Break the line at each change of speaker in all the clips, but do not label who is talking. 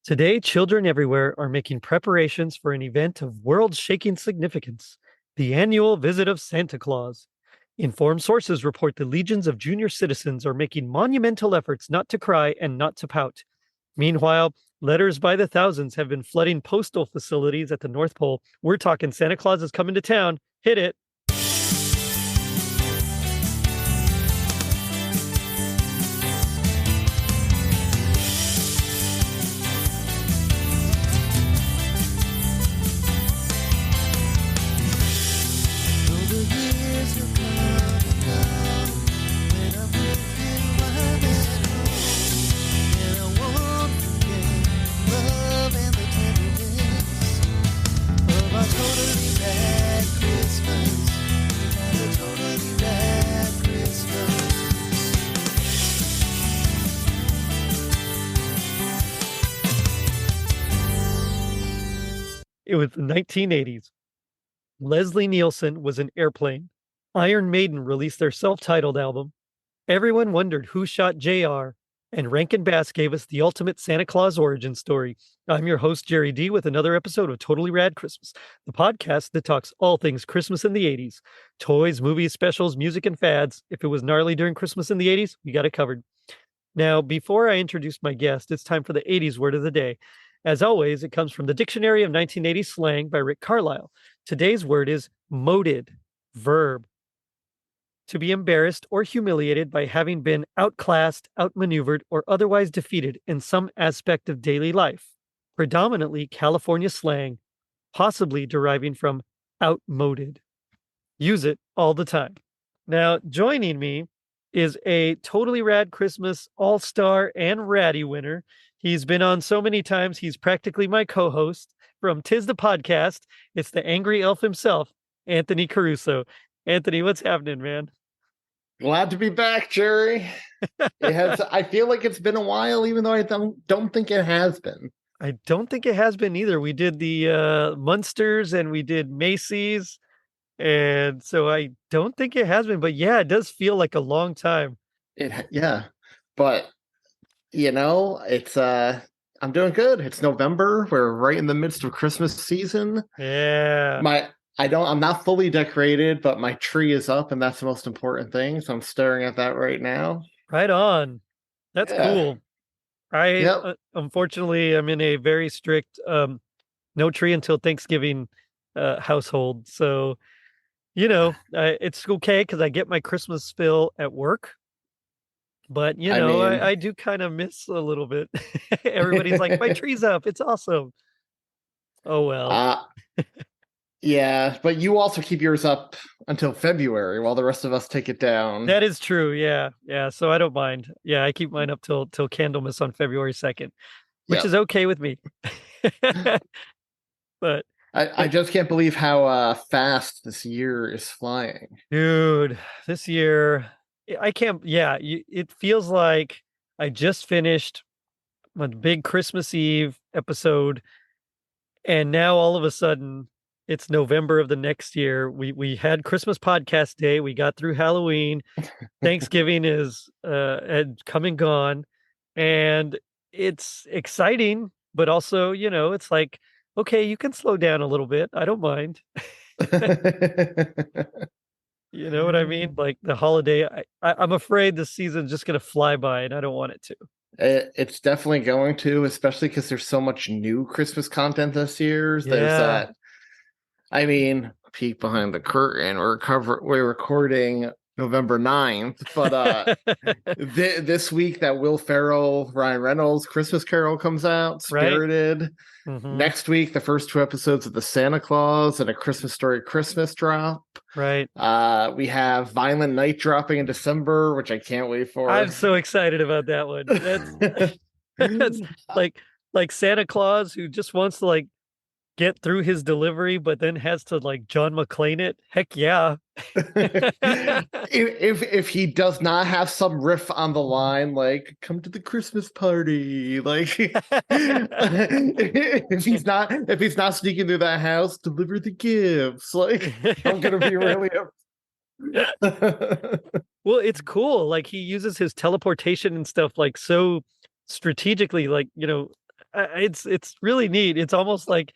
Today, children everywhere are making preparations for an event of world shaking significance, the annual visit of Santa Claus. Informed sources report the legions of junior citizens are making monumental efforts not to cry and not to pout. Meanwhile, letters by the thousands have been flooding postal facilities at the North Pole. We're talking Santa Claus is coming to town. Hit it. It was the 1980s. Leslie Nielsen was an airplane. Iron Maiden released their self-titled album. Everyone wondered who shot JR, and Rankin Bass gave us the ultimate Santa Claus origin story. I'm your host, Jerry D, with another episode of Totally Rad Christmas, the podcast that talks all things Christmas in the 80s. Toys, movies, specials, music, and fads. If it was gnarly during Christmas in the 80s, we got it covered. Now, before I introduce my guest, it's time for the 80s word of the day. As always, it comes from the Dictionary of 1980 Slang by Rick Carlisle. Today's word is moted, verb. To be embarrassed or humiliated by having been outclassed, outmaneuvered, or otherwise defeated in some aspect of daily life. Predominantly California slang, possibly deriving from outmoded. Use it all the time. Now, joining me is a Totally Rad Christmas All-Star and Ratty winner. He's been on so many times, he's practically my co-host from Tis the Podcast. It's the angry elf himself, Anthony Caruso. Anthony, what's happening, man?
Glad to be back, Jerry. It has. I feel like it's been a while, even though I don't think it has been.
I don't think it has been either. We did the Munsters and we did Macy's, and so I don't think it has been. But yeah, it does feel like a long time.
But it's I'm doing good. It's November. We're right in the midst of Christmas season.
Yeah.
I'm not fully decorated, but my tree is up, and that's the most important thing. So I'm staring at that right now.
Right on. That's cool. Unfortunately, I'm in a very strict no tree until Thanksgiving household. So, it's okay because I get my Christmas fill at work. But, I do kind of miss a little bit. Everybody's like, my tree's up. It's awesome. Oh, well.
Yeah, but you also keep yours up until February while the rest of us take it down.
That is true. Yeah. Yeah. So I don't mind. Yeah. I keep mine up till Candlemas on February 2nd, which is okay with me. But
I just can't believe how fast this year is flying.
Dude, this year, I can't. Yeah. It feels like I just finished my big Christmas Eve episode. And now all of a sudden, it's November of the next year. We had Christmas podcast day. We got through Halloween. Thanksgiving is had come and gone, and it's exciting, but also, it's like, okay, you can slow down a little bit. I don't mind. You know what I mean? Like the holiday. I'm afraid the season's just gonna fly by, and I don't want it to.
It's definitely going to, especially because there's so much new Christmas content this year.
Yeah.
There's that. I mean, peek behind the curtain. We're recording November 9th, but this week that Will Ferrell, Ryan Reynolds Christmas Carol comes out, Spirited. Right. Mm-hmm. Next week, the first 2 episodes of the Santa Claus and A Christmas Story Christmas drop.
Right.
We have Violent Night dropping in December, which I can't wait for.
I'm so excited about that one. That's like Santa Claus who just wants to get through his delivery, but then has to John McClane it. Heck yeah.
if he does not have some riff on the line, like come to the Christmas party, if he's not sneaking through that house, deliver the gifts. I'm gonna be really
Well, it's cool. He uses his teleportation and stuff so strategically, It's really neat. It's almost like,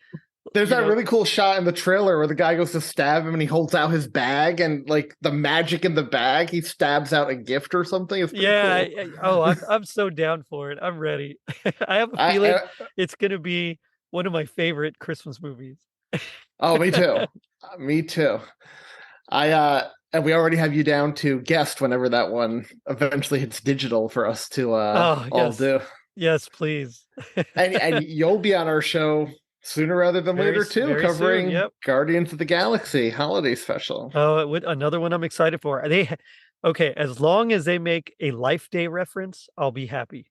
There's
you
that
know,
really cool shot in the trailer where the guy goes to stab him and he holds out his bag and like the magic in the bag, he stabs out a gift or something. It's pretty
yeah.
cool.
Oh, I'm so down for it. I'm ready. I have a feeling
I
it's gonna be one of my favorite Christmas movies.
oh, me too. Me too. And we already have you down to guest whenever that one eventually hits digital for us to
Oh,
all
yes.
do.
Yes, please.
And you'll be on our show sooner rather than later too,
Very soon.
covering
Yep.
Guardians of the Galaxy holiday special.
Oh, another one I'm excited for. Okay, as long as they make a Life Day reference, I'll be happy.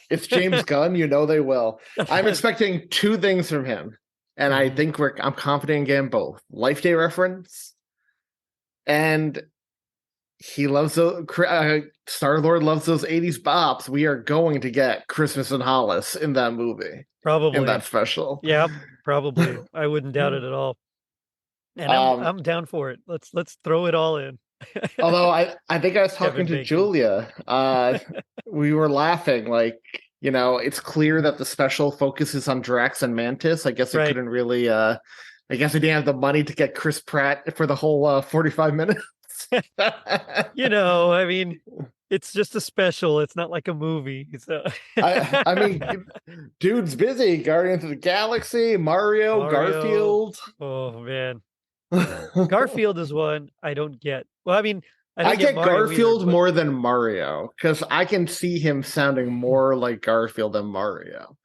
It's James Gunn, you know they will. I'm expecting two things from him, and I
Mhm.
think I'm confident in getting both. Life Day reference, and he loves those. Star Lord loves those '80s bops. We are going to get Christmas in Hollis in that movie, in that
Probably.
special.
Yeah, probably. I wouldn't doubt it at all. And
Um,
I'm down for it. Let's throw it all in.
Although I think I was talking
Kevin
to
Bacon.
Julia. We were laughing like, it's clear that the special focuses on Drax and Mantis. I guess it
Right.
couldn't really I guess they didn't have the money to get Chris Pratt for the whole 45 minutes.
I mean, it's just a special. It's not like a movie. So
I mean, dude's busy. Guardians of the Galaxy, Mario,
Mario.
Garfield.
Oh man. Garfield is one I don't get. Well, I mean, I
I
don't get
get
Mario either,
Garfield
but
more than Mario because I can see him sounding more like Garfield than Mario.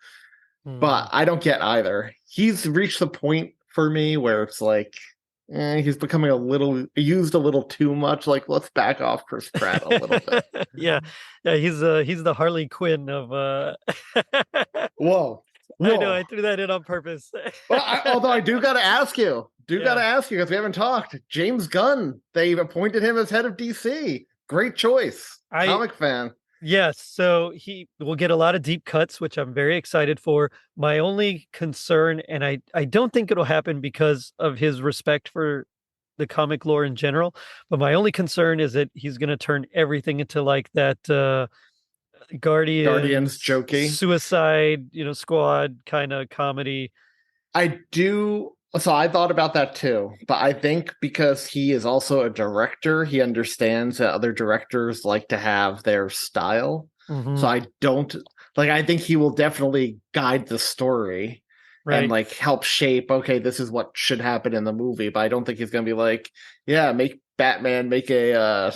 hmm.
But I don't get either. He's reached the point for me where it's like, he's becoming a little used a little too much. Like, let's back off Chris Pratt a little bit.
Yeah. Yeah, he's the Harley Quinn of
Whoa,
I know,
whoa.
I threw that in on purpose.
Well, although I do got to ask you,
Yeah.
because we haven't talked. James Gunn, they've appointed him as head of DC. Great choice.
I
Comic fan.
Yes, so he will get a lot of deep cuts, which I'm very excited for. My only concern, and I don't think it'll happen because of his respect for the comic lore in general, but my only concern is that he's going to turn everything into like that
Guardians
Guardians
jokey.
Suicide, Squad kind of comedy.
I do. So I thought about that too, but I think because he is also a director, he understands that other directors like to have their style. So
Hmm.
I don't like, I think he will definitely guide the story and
Right.
like help shape, okay, this is what should happen in the movie. But I don't think he's going to be like, yeah, make Batman make a,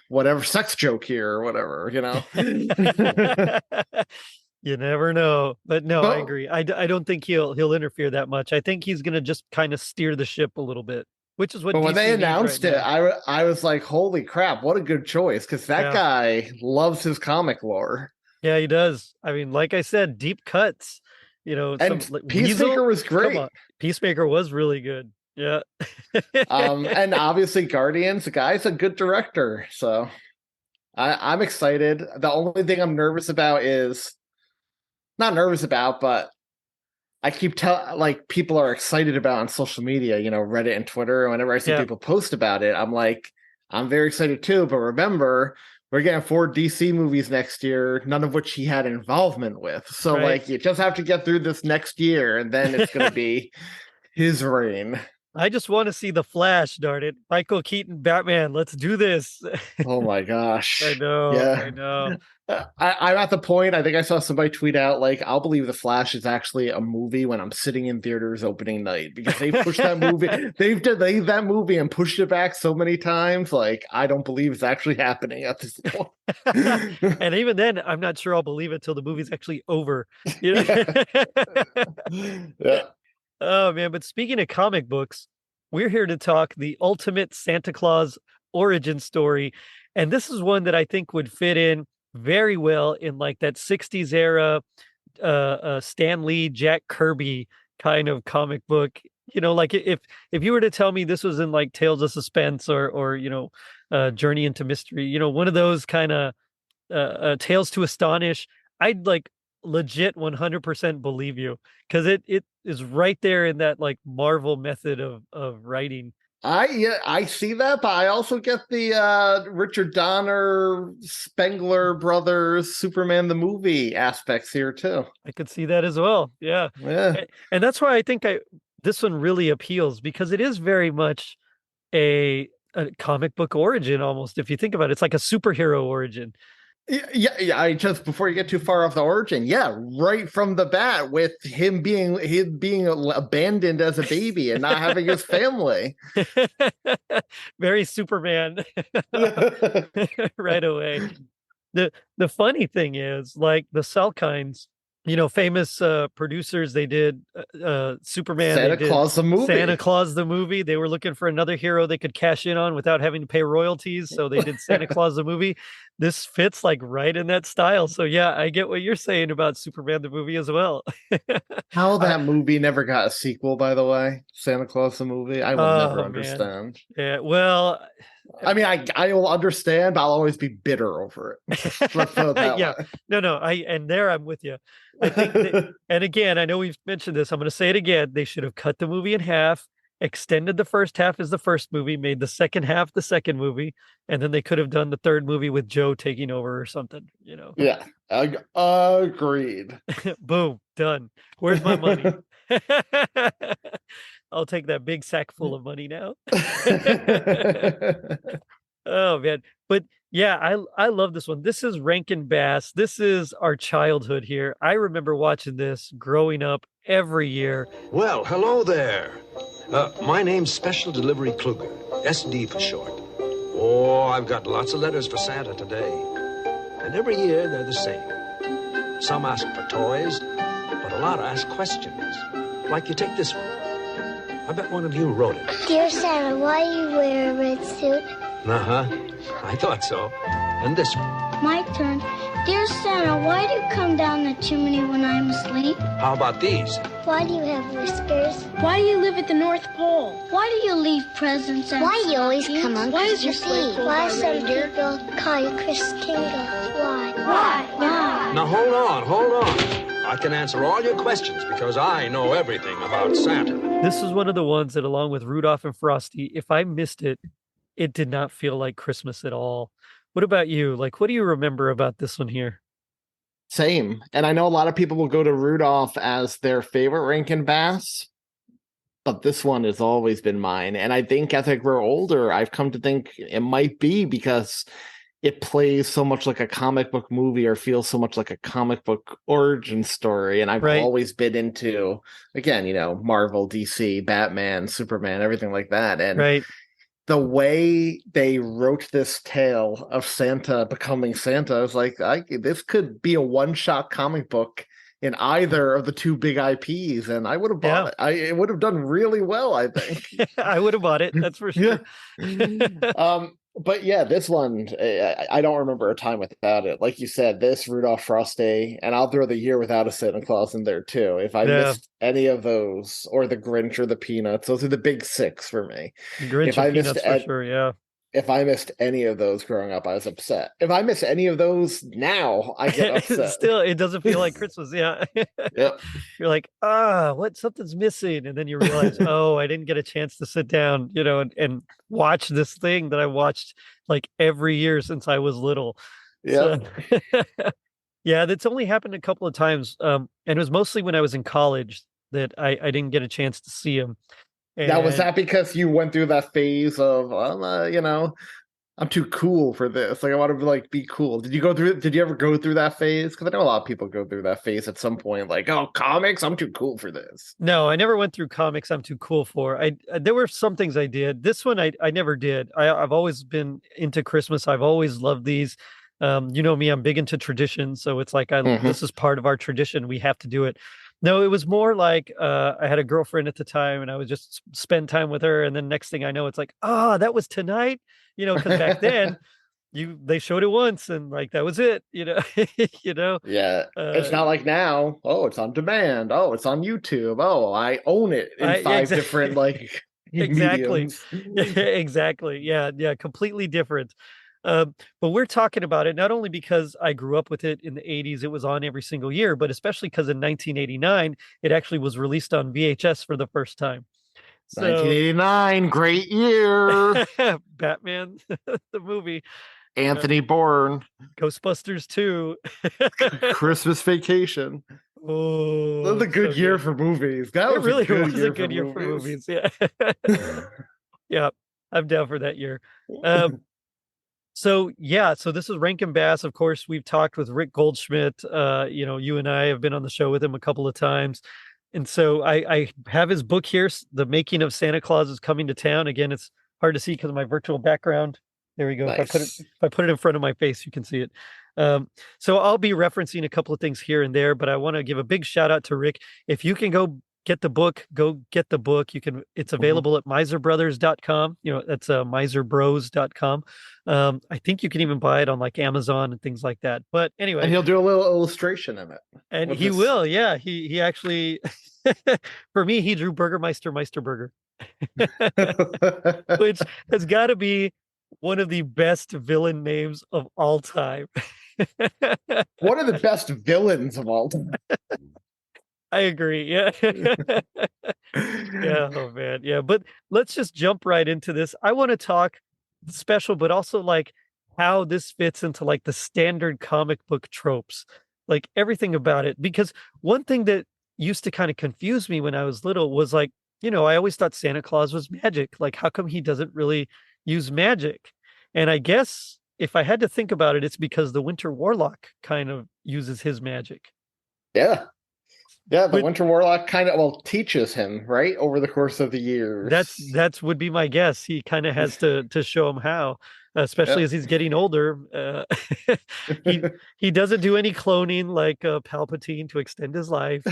whatever sex joke here or whatever.
You never know. But no, I
But
agree. I don't think he'll interfere that much. I think he's gonna just kind of steer the ship a little bit, which is what
But when they
DC needs right
announced it,
now.
I was like, "Holy crap! What a good choice!" Because that
Yeah.
guy loves his comic lore.
Yeah, he does. I mean, like I said, deep cuts. Some
And
like
Peacemaker
Weasel.
was
Come
great.
on. Peacemaker was really good. Yeah.
And obviously Guardians, the guy's a good director. So I'm excited. The only thing I'm nervous about is not nervous about, but I keep like people are excited about on social media, Reddit and Twitter. And whenever I see
Yeah.
people post about it, I'm like, I'm very excited too. But remember, we're getting 4 DC movies next year, none of which he had involvement with. So
Right.
like, you just have to get through this next year, and then it's going to be his reign.
I just want to see the Flash, darn it. Michael Keaton, Batman. Let's do this.
Oh my
I
gosh,
know. I
yeah.
know.
I'm at the point. I think I saw somebody tweet out like, "I'll believe the Flash is actually a movie when I'm sitting in theaters opening night because they pushed that movie. They've delayed that movie and pushed it back so many times. Like, I don't believe it's actually happening at this point."
And even then, I'm not sure I'll believe it till the movie's actually over. You
Yeah,
know?
yeah.
Oh man, but speaking of comic books, we're here to talk the ultimate Santa Claus origin story. And this is one that I think would fit in very well in like that 60s era Stan Lee, Jack Kirby kind of comic book. Like if you were to tell me this was in like Tales of Suspense or Journey into Mystery, one of those kind of Tales to Astonish, I'd like legit 100% believe you because it is right there in that like Marvel method of writing.
I see that, but I also get the Richard Donner, Spengler brothers, Superman the movie aspects here too.
I could see that as well. Yeah.
Yeah.
And that's why I think this one really appeals because it is very much a comic book origin almost. If you think about it, it's like a superhero origin.
Yeah. I just before you get too far off the origin, yeah, right from the bat with him being abandoned as a baby and not having his family.
Very Superman right away. The funny thing is, like the Salkinds, famous producers, they did Superman, they
Santa
did
Claus the movie.
Santa Claus the movie. They were looking for another hero they could cash in on without having to pay royalties, so they did Santa Claus the movie. This fits like right in that style. So yeah, I get what you're saying about Superman the movie as well.
How
I,
that movie never got a sequel, by the way, Santa Claus the movie, I will never
oh man.
understand.
Yeah, well,
I mean, I will understand, but I'll always be bitter over it. Let's put it that
yeah,
way.
no, I'm with you. I think that, and again, I know we've mentioned this. I'm going to say it again. They should have cut the movie in half, extended the first half as the first movie, made the second half the second movie, and then they could have done the third movie with Joe taking over or something.
Yeah, agreed.
Boom, done. Where's my money? I'll take that big sack full of money now. Oh man. But yeah, I love this one. This is Rankin Bass. This is our childhood here. I remember watching this growing up every year.
Well, hello there. My name's Special Delivery Kluger, SD for short. Oh, I've got lots of letters for Santa today. And every year they're the same. Some ask for toys, but a lot ask questions. Like you take this one. I bet one of you wrote it.
Dear Santa, why do you wear a red suit?
Uh-huh. I thought so. And this one.
My turn. Dear Santa, why do you come down the chimney when I'm asleep?
How about these?
Why do you have whiskers?
Why do you live at the North Pole?
Why do you leave presents and
Why do you always come on
Why is your
Christmas
sleigh
Eve?
full
Why
by
some
reindeer?
people call you Chris Tingle? Why?
Why?
Now hold on. I can answer all your questions because I know everything about Santa.
This is one of the ones that, along with Rudolph and Frosty, if I missed it, it did not feel like Christmas at all. What about you? Like, what do you remember about this one here?
Same. And I know a lot of people will go to Rudolph as their favorite Rankin Bass, but this one has always been mine. And I think as I grow older, I've come to think it might be because it plays so much like a comic book movie or feels so much like a comic book origin story. And I've
Right.
always been into, again, Marvel, DC, Batman, Superman, everything like that. And
Right.
the way they wrote this tale of Santa becoming Santa, I was like, this could be a one-shot comic book in either of the two big IPs, and I would have bought it. It would have done really well, I think.
I would have bought it. That's for sure.
But yeah, this one, I don't remember a time without it. Like you said, this Rudolph Frosty, and I'll throw the Year Without a Santa Claus in there too. If I missed any of those, or the Grinch or the Peanuts, those are the big six for me.
Grinch and Peanuts for sure, yeah.
If I missed any of those growing up, I was upset. If I miss any of those now, I get upset.
Still, it doesn't feel like Christmas. Yeah.
Yep.
You're like, something's missing. And then you realize, oh, I didn't get a chance to sit down, and watch this thing that I watched like every year since I was little.
Yeah.
So, yeah, that's only happened a couple of times. And it was mostly when I was in college that I didn't get a chance to see him.
Now, was that because you went through that phase of, I'm too cool for this. Like, I want to be cool. Did you ever go through that phase? Because I know a lot of people go through that phase at some point. Like, oh, comics, I'm too cool for this.
No, I never went through comics I'm too cool for. There were some things I did. This one I never did. I've always been into Christmas. I've always loved these. You know me, I'm big into tradition. So it's like, this is part of our tradition. We have to do it. No, it was more like I had a girlfriend at the time and I would just spend time with her. And then next thing I know, it's like, that was tonight, because back then they showed it once and like, that was it,
Yeah. It's not like now. Oh, it's on demand. Oh, it's on YouTube. Oh, I own it in five different
exactly.
mediums.
Exactly. Yeah. Completely different. But we're talking about it not only because I grew up with it in the 80s, it was on every single year, but especially because in 1989, it actually was released on VHS for the first time. So
1989, great year.
Batman, the movie,
Anthony Bourne,
Ghostbusters 2.
Christmas Vacation.
Oh,
That was a good
so
year
good.
for movies. That
It
was
really
a good
was
year
a good year for movies. Yeah.
movies.
Yeah, I'm down for that year. So yeah, so this is Rankin Bass. Of course, we've talked with Rick Goldschmidt. You and I have been on the show with him a couple of times. And so I have his book here, The Making of Santa Claus is Coming to Town. Again, it's hard to see because of my virtual background. There we go.
Nice.
If I put it in front of my face, you can see it. So I'll be referencing a couple of things here and there, but I want to give a big shout out to Rick. If you can go get the book, go get the book. It's available at miserbrothers.com. That's miserbros.com. I think you can even buy it on like Amazon and things like that. But anyway,
And he'll do a little illustration in it.
and he will. Yeah, he actually for me, he drew Burgermeister Meisterburger, which has got to be one of the best villain names of all time.
One of the best villains of all time.
I agree. Yeah. Yeah. Oh man. Yeah. But let's just jump right into this. I want to talk special, but also like how this fits into like the standard comic book tropes, like everything about it. Because one thing that used to kind of confuse me when I was little was like, I always thought Santa Claus was magic. Like, how come he doesn't really use magic? And I guess if I had to think about it, it's because the Winter Warlock kind of uses his magic.
Yeah. Yeah, the
But-
Winter Warlock kind of teaches him, right, over the course of the years.
That's would be my guess. He kind of has to show him how, especially as he's getting older. He doesn't do any cloning like Palpatine to extend his life.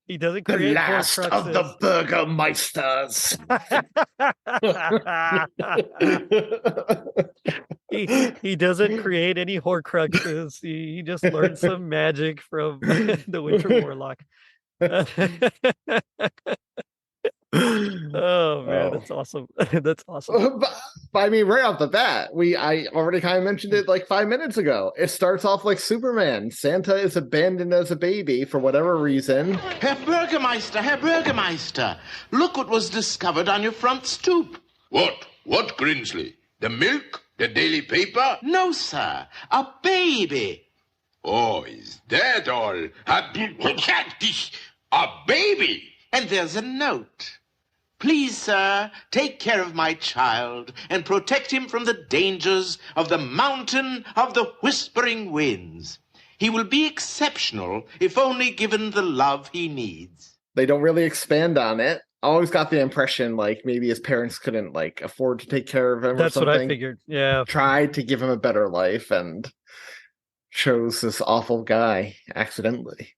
He doesn't
the
create
last of the Burgermeisters.
He doesn't create any Horcruxes. He just learned some magic from the Winter Warlock. Oh man, that's awesome. That's awesome.
But I mean, right off the bat, I already kind of mentioned it like 5 minutes ago. It starts off like Superman. Santa is abandoned as a baby for whatever reason.
Herr Bürgermeister, look what was discovered on your front stoop.
What? What, Grinsley? The milk? The daily paper?
No, sir, a baby.
Oh, is that all? A baby?
And there's a note. Please, sir, take care of my child and protect him from the dangers of the mountain of the whispering winds. He will be exceptional if only given the love he needs.
They don't really expand on it. I always got the impression like maybe his parents couldn't like afford to take care of him.
That's
or something.
what I figured. Yeah.
Tried to give him a better life and chose this awful guy accidentally.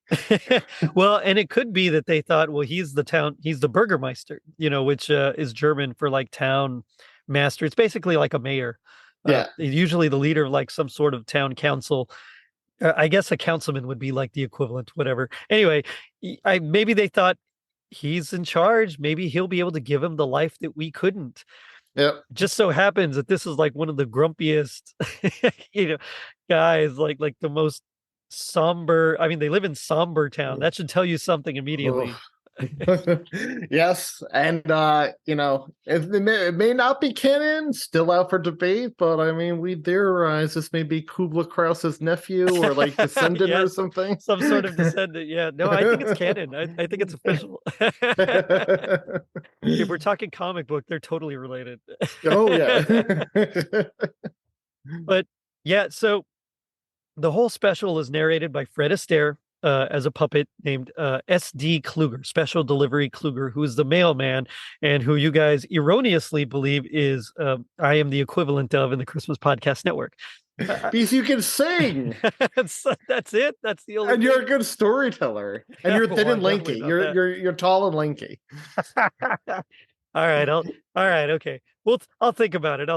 Well, and it could be that they thought, well, he's the Burgermeister, which is German for like town master. It's basically like a mayor.
Yeah.
Usually the leader of like some sort of town council. I guess a councilman would be like the equivalent, whatever. Anyway, maybe they thought he's in charge. Maybe he'll be able to give him the life that we couldn't.
Yep.
Just so happens that this is like one of the grumpiest, guys, like the most somber. I mean, they live in somber town. That should tell you something immediately.
Yes, and it may not be canon, still out for debate, but I mean, we theorize this may be Kubla Kraus's nephew or like descendant or something.
Some sort of descendant. Yeah, no, I think it's canon. I think it's official. If we're talking comic book, they're totally related.
Oh yeah.
But yeah, so the whole special is narrated by Fred Astaire as a puppet named S.D. Kluger, Special Delivery Kluger, who is the mailman and who you guys erroneously believe is I am the equivalent of in the Christmas Podcast Network.
Because you can sing.
That's it. That's the only.
And you're a good storyteller. And you're thin and lanky. You're tall and lanky.
All right. All right. Okay. Well, I'll think about it.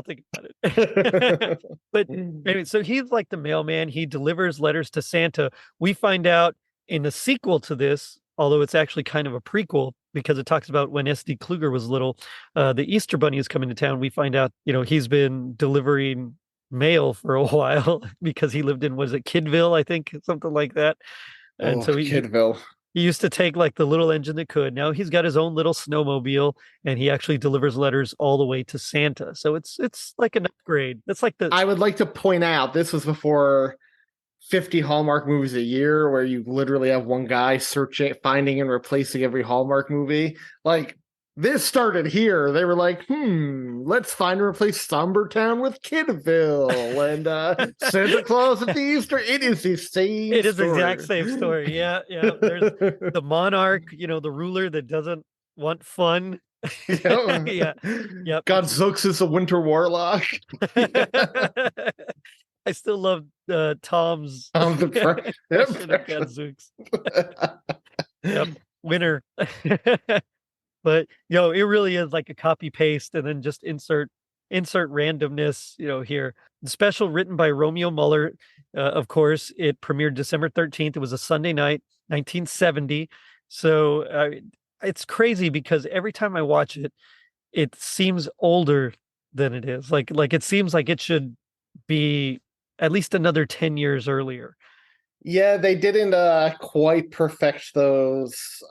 But anyway, so he's like the mailman. He delivers letters to Santa. We find out in the sequel to this, although it's actually kind of a prequel because it talks about when S.D. Kluger was little, the Easter Bunny is coming to town. We find out, he's been delivering mail for a while because he lived in, was it Kidville, I think, something like that. And so
Kidville.
He used to take like the little engine that could. Now he's got his own little snowmobile, and he actually delivers letters all the way to Santa. So it's like an upgrade. That's like the
I would like to point out this was before 50 Hallmark movies a year, where you literally have one guy searching, finding, and replacing every Hallmark movie. Like, this started here. They were like, let's find and replace Sombertown with Kidville and Santa Claus at the Easter. It is the same
It is the
story.
exact same story. Yeah, yeah. There's the monarch, the ruler that doesn't want fun. Yeah. Yep.
God Zooks is a winter warlock.
I still love Tom's
The
Gadzooks. Yep, winner. But it really is like a copy paste and then just insert randomness. Here the special written by Romeo Muller. Of course, it premiered December 13th. It was a Sunday night, 1970. So it's crazy because every time I watch it, it seems older than it is. Like it seems like it should be at least another 10 years earlier.
Yeah, they didn't quite perfect those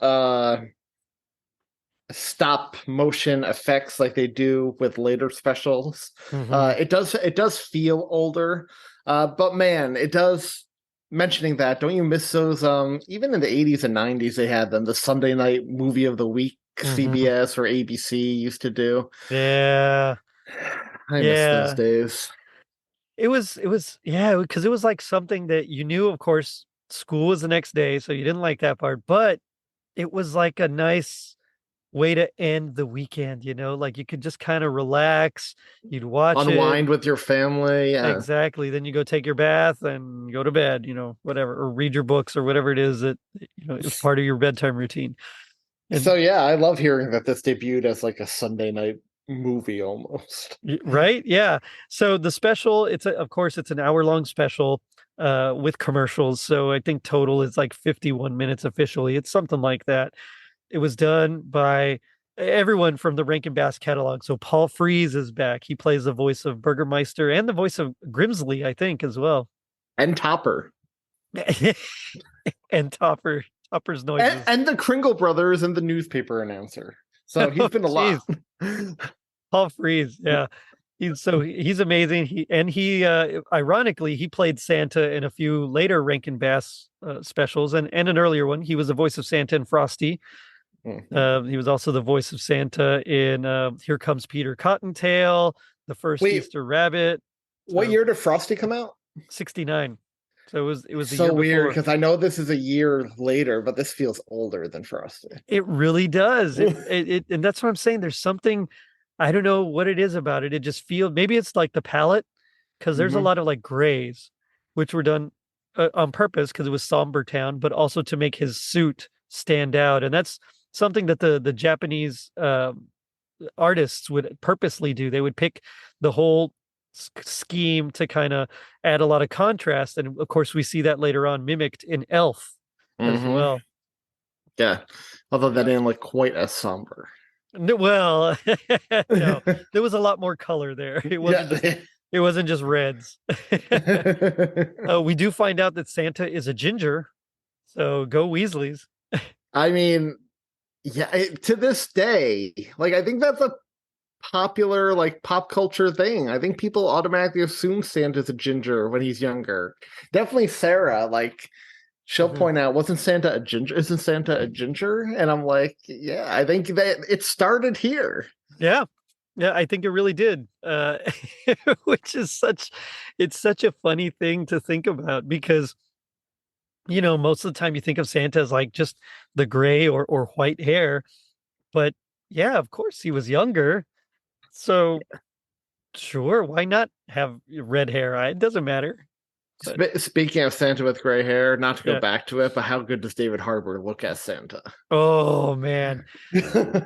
stop motion effects like they do with later specials. It does feel older, but man, it does. Mentioning that, don't you miss those? Even in the 80s and 90s, they had them. The Sunday night movie of the week, CBS or ABC used to do.
Yeah,
I miss those days.
It was because it was like something that you knew, of course, school was the next day, so you didn't like that part, but it was like a nice way to end the weekend, like you could just kind of relax, you'd watch
unwind with your family. Yeah.
Exactly. Then you go take your bath and go to bed, whatever, or read your books or whatever it is that is part of your bedtime routine.
And so yeah, I love hearing that this debuted as like a Sunday night movie almost.
Right? Yeah. So the special, of course it's an hour-long special with commercials. So I think total is like 51 minutes officially. It's something like that. It was done by everyone from the Rankin Bass catalog. So Paul Frees is back. He plays the voice of Burgermeister and the voice of Grimsley, I think, as well.
And Topper.
And Topper's noises.
And the Kringle brothers and the newspaper announcer. So he's been a lot.
Paul Frees, yeah. He's amazing. He ironically, he played Santa in a few later Rankin Bass specials and an earlier one. He was the voice of Santa in Frosty. He was also the voice of Santa in Here Comes Peter Cottontail, The First Easter Rabbit.
What year did Frosty come out?
69. So it was the
so
year
weird
before.
Because I know this is a year later, but this feels older than Frosty.
It really does. And that's what I'm saying. There's something, I don't know what it is about it. It just feels, maybe it's like the palette, because there's a lot of like grays, which were done on purpose because it was somber town, but also to make his suit stand out. And that's something that the Japanese artists would purposely do. They would pick the whole scheme to kind of add a lot of contrast. And of course, we see that later on mimicked in Elf as well.
Yeah. Although that didn't look quite as somber.
No, well, no, there was a lot more color there. It wasn't just reds. We do find out that Santa is a ginger. So go Weasleys.
I mean, yeah, to this day, like I think that's a popular like pop culture thing. I think people automatically assume Santa's a ginger when he's younger. Definitely Sarah, like she'll point out, wasn't Santa a ginger? Isn't Santa a ginger? And I'm like, yeah, I think that it started here.
Yeah. Yeah, I think it really did. Which is such a funny thing to think about because most of the time you think of Santa as like just the gray or white hair, but yeah, of course he was younger. So sure, why not have red hair? It doesn't matter.
Speaking of Santa with gray hair, not to go back to it, but how good does David Harbour look as Santa?
Oh man,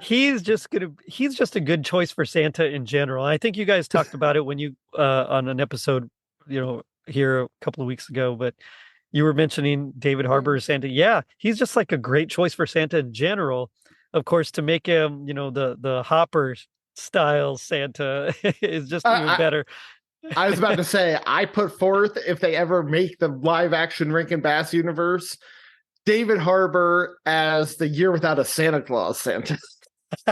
he's just a good choice for Santa in general. I think you guys talked about it when you on an episode, here a couple of weeks ago, but you were mentioning David Harbour as Santa. Yeah, he's just like a great choice for Santa in general. Of course, to make him, the Hopper style Santa is just even better.
I was about to say, I put forth if they ever make the live action Rankin Bass universe, David Harbour as the year without a Santa Claus Santa.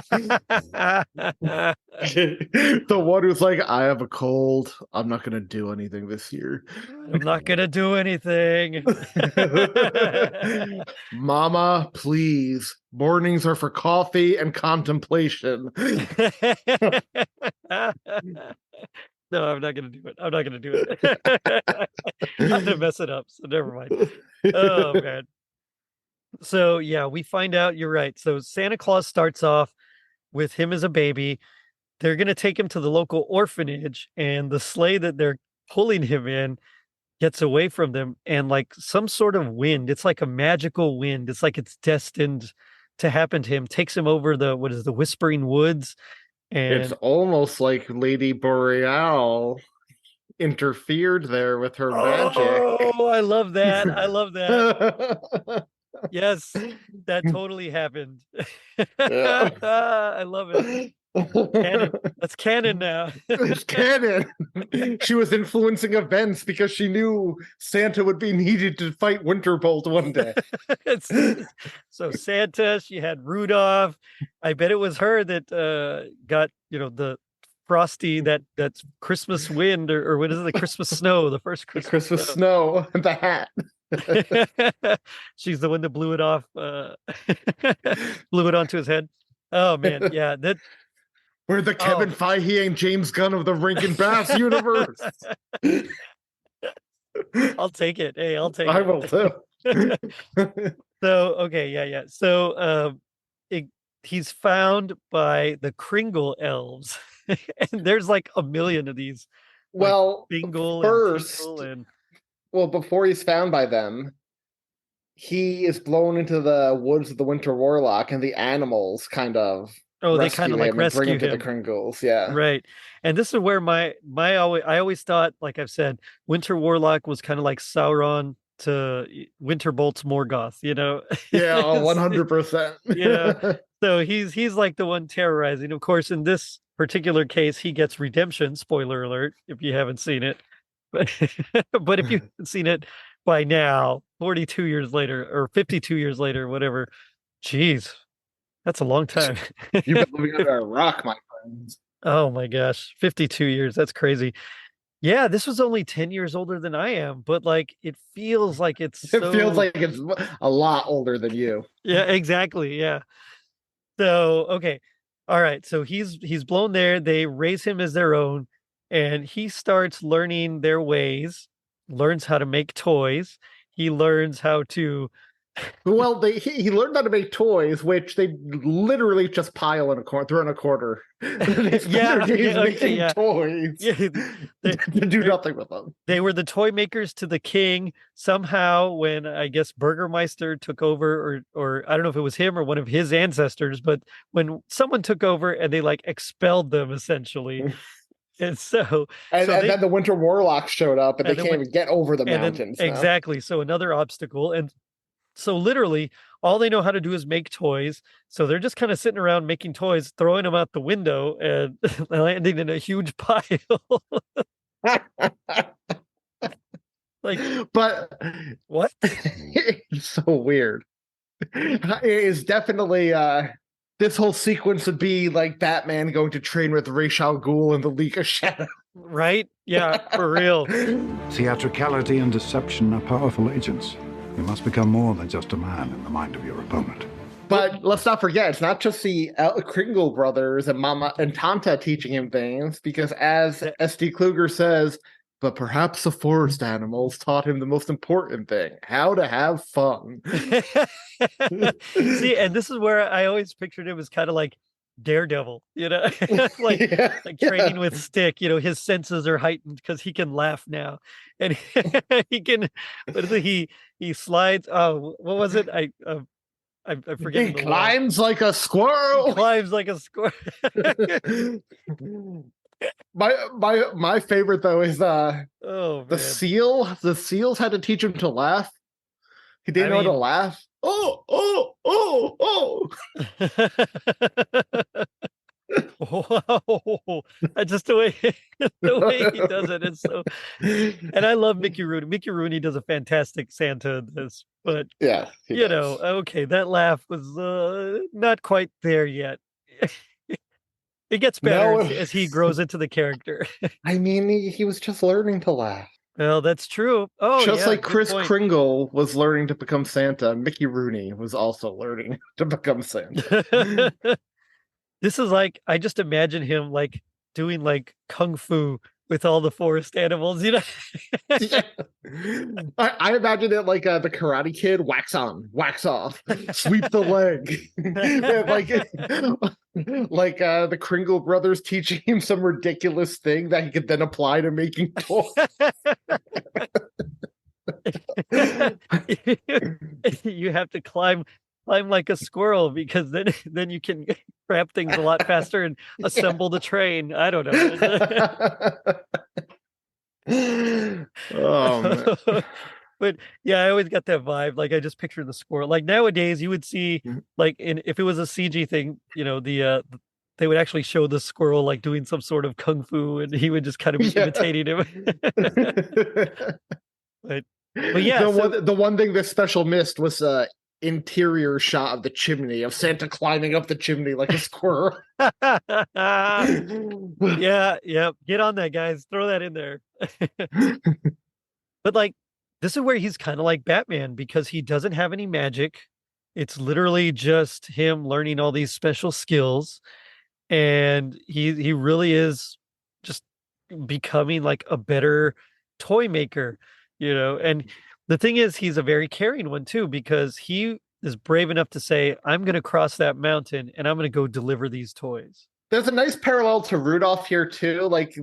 The one who's like, I have a cold. I'm not going to do anything this year.
I'm not going to do anything.
Mama, please. Mornings are for coffee and contemplation.
No, I'm not going to do it. I'm not going to do it. I'm going to mess it up. So never mind. Oh, man. So, yeah, we find out you're right. So Santa Claus starts off with him as a baby. They're going to take him to the local orphanage, and the sleigh that they're pulling him in gets away from them, and like some sort of wind, it's like a magical wind. It's like it's destined to happen to him, takes him over the Whispering Woods. And
it's almost like Lady Boreal interfered there with her magic.
Oh, I love that. I love that. Yes, that totally happened. I love it. Canon. That's canon now.
It's canon. She was influencing events because she knew Santa would be needed to fight Winterbolt one day.
So Santa, she had Rudolph. I bet it was her that got, the Frosty, that's Christmas wind, or what is it, the Christmas snow, the first
Christmas snow, the hat.
She's the one that blew it off, blew it onto his head. Oh man, yeah, that.
We're the Kevin Feige and James Gunn of the Rankin Bass universe.
I'll take it. Hey, I'll take it.
I will too.
So, okay, yeah. So, he's found by the Kringle elves, and there's like a million of these.
Well,
Bingle
first,
and
before he's found by them, he is blown into the woods of the Winter Warlock, and the animals kind of.
They kind of like rescue him
to the Kringles, yeah.
Right. And this is where I always thought, like I've said, Winter Warlock was kind of like Sauron to Winterbolt's Morgoth,
Yeah, 100%.
Yeah. So he's like the one terrorizing. Of course, in this particular case, he gets redemption. Spoiler alert, if you haven't seen it. But if you've seen it by now, 42 years later, or 52 years later, whatever, geez. That's a long time.
You've been living under a rock, my friends.
Oh my gosh, 52 years. That's crazy. Yeah, this was only 10 years older than I am, but like it feels like it
feels like it's a lot older than you.
Yeah, exactly. Yeah. So, okay. All right. So he's blown there. They raise him as their own, and he starts learning their ways, learns how to make toys. He learns how to
Well, he learned how to make toys, which they literally just pile in a corner, throw in a quarter. Making toys.
Yeah,
they do nothing with them.
They were the toy makers to the king. Somehow, when I guess Burgermeister took over, or I don't know if it was him or one of his ancestors, but when someone took over and they like expelled them essentially. And then
the Winter Warlocks showed up, and they can't even get over the mountains.
Exactly. So another obstacle. And so literally all they know how to do is make toys. So they're just kind of sitting around making toys, throwing them out the window and landing in a huge pile.
But
what?
It's so weird. It is definitely this whole sequence would be like Batman going to train with Ra's al Ghul in the League of Shadows.
Right? Yeah, for real.
Theatricality and deception are powerful agents. You must become more than just a man in the mind of your opponent.
But let's not forget, it's not just the Kringle brothers and Mama and Tanta teaching him things, because as S.D. Kluger says, but perhaps the forest animals taught him the most important thing, how to have fun.
See, and this is where I always pictured him as kind of like Daredevil, like training with stick. His senses are heightened because he can laugh now, and he can. He slides. Oh, what was it? I forget.
He climbs like a squirrel.
He climbs like a squirrel.
My favorite though is the seal. The seals had to teach him to laugh. He didn't know how to laugh. Oh.
Oh, just the way the way he does it is so. And I love Mickey Rooney. Mickey Rooney does a fantastic Santa in this, but
Yeah, he does.
okay, that laugh was not quite there yet. It gets better
No,
as he grows into the character.
I mean, he was just learning to laugh.
Well, that's true. Oh,
Just
yeah,
like
good
Chris
point.
Kringle was learning to become Santa, Mickey Rooney was also learning to become Santa.
This is like I just imagine him like doing like kung fu with all the forest animals, you know.
Yeah. I imagine it like the Karate Kid: wax on, wax off, sweep the leg. like the Kringle brothers teaching him some ridiculous thing that he could then apply to making toys.
You have to climb like a squirrel because then you can grab things a lot faster and assemble the train. I don't know.
Oh man.
But yeah, I always got that vibe. Like I just picture the squirrel. Like nowadays you would see like if it was a CG thing, they would actually show the squirrel like doing some sort of kung fu and he would just kind of be imitating him. But yeah,
the one thing this special missed was interior shot of the chimney of Santa climbing up the chimney like a squirrel.
Yeah, get on that, guys, throw that in there. But like this is where he's kind of like Batman because he doesn't have any magic. It's literally just him learning all these special skills and he really is just becoming like a better toy maker, and the thing is he's a very caring one too because he is brave enough to say I'm going to cross that mountain and I'm going to go deliver these toys.
There's a nice parallel to Rudolph here too. Like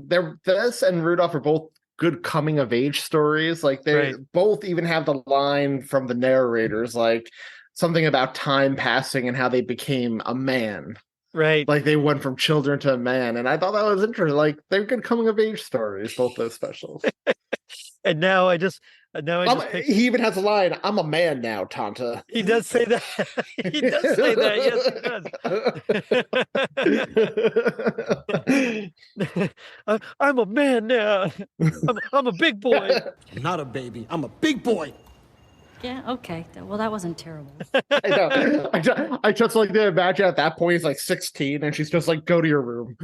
this and Rudolph are both good coming of age stories. Like they both even have the line from the narrators, like something about time passing and how they became a man.
Right.
Like they went from children to a man. And I thought that was interesting. Like they're good coming of age stories, both those specials.
And now I just
he even has a line, I'm a man now, Tanta.
He does say that. He does say that. Yes, he does. I'm a man now. I'm a big boy.
I'm not a baby. I'm a big boy.
Yeah, okay. Well, that wasn't terrible.
I know. I just like to imagine at that point he's like 16 and she's just like, go to your room.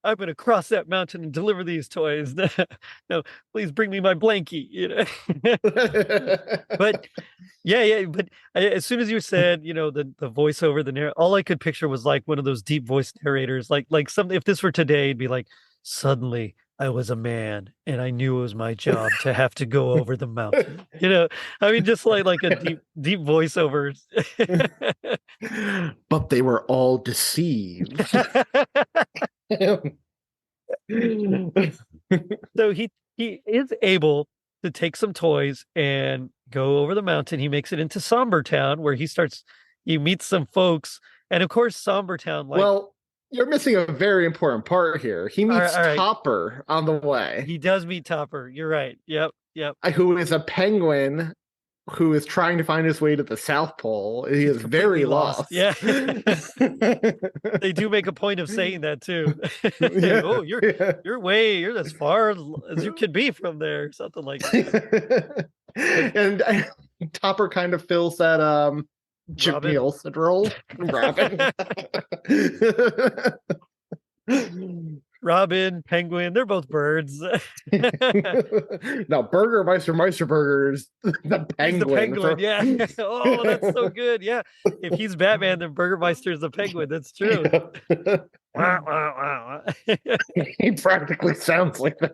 I'm going to cross that mountain and deliver these toys. No, please bring me my blankie, But but as soon as you said, the voiceover, the narrator, all I could picture was like one of those deep voice narrators, like something, if this were today, it'd be like, suddenly I was a man and I knew it was my job to have to go over the mountain. I mean, just like a deep voiceover.
But they were all deceived.
So he is able to take some toys and go over the mountain. He makes it into Somber Town where he meets some folks. And of course, Somber Town,
well, you're missing a very important part here. He meets Topper on the way.
He does meet Topper. You're right. Yep.
Who is a penguin who is trying to find his way to the South Pole. He is very lost.
Yeah. They do make a point of saying that too. Oh, you're as far as you can be from there. Something like that.
And Topper kind of fills that Jim Nielsen role.
Robin, Penguin, they're both birds.
No, Meister Burger is the Penguin.
Yeah. Oh, that's so good. Yeah. If he's Batman, then Burgermeister is the Penguin. That's true.
He practically sounds like that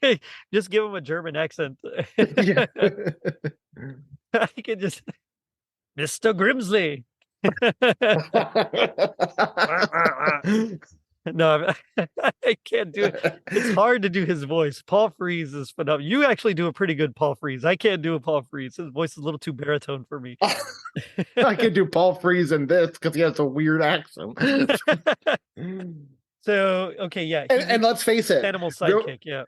too. Just give him a German accent. I can just Mr. Grimsley. No, I can't do it. It's hard to do his voice. Paul Frees is phenomenal. You actually do a pretty good Paul Frees. I can't do a Paul Frees. His voice is a little too baritone for me.
I can do Paul Frees in this because he has a weird accent.
So, okay, yeah.
And let's face it.
Animal sidekick, yeah.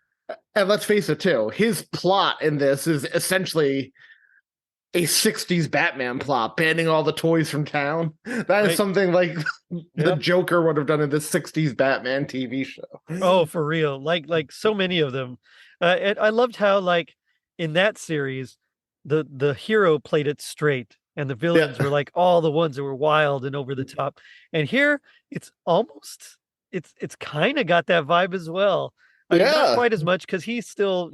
And let's face it, too. His plot in this is essentially a 60s Batman plot, banning all the toys from town. That is something like the Joker would have done in the 60s Batman TV show.
Oh, for real. Like so many of them. And I loved how, like, in that series, the hero played it straight and the villains were like all the ones that were wild and over the top. And here it's almost it's kind of got that vibe as well. I mean, not quite as much because he's still,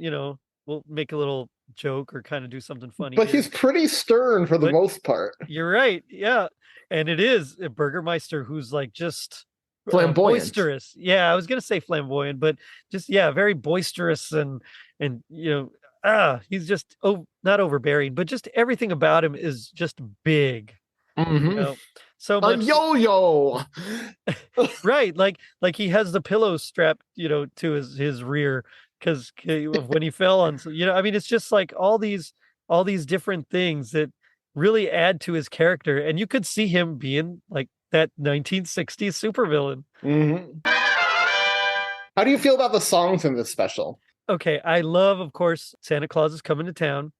will make a little joke or kind of do something funny.
But he's pretty stern for the most part.
You're right. Yeah. And it is a Burgermeister who's like just
flamboyant.
Boisterous. Yeah, I was gonna say flamboyant, but just very boisterous and he's just not overbearing, but just everything about him is just big. So much
a yo-yo.
Right, like he has the pillow strapped, to his rear because when he fell on, I mean, it's just like all these different things that really add to his character, and you could see him being like that 1960s supervillain.
How do you feel about the songs in this special?
Okay, I love, of course, Santa Claus is Coming to Town.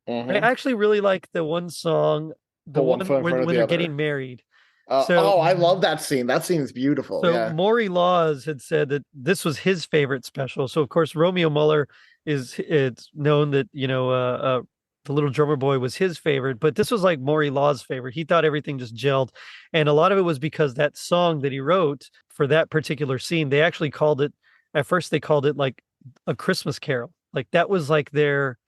I actually really like the one song, the one when they're getting married.
I love that scene. That scene is beautiful.
So Maury Laws had said that this was his favorite special. So of course Romeo Muller it's known that the Little Drummer Boy was his favorite, but this was like Maury Laws' favorite. He thought everything just gelled, and a lot of it was because that song that he wrote for that particular scene, they actually called it. At first, they called it like a Christmas carol. Like that was like their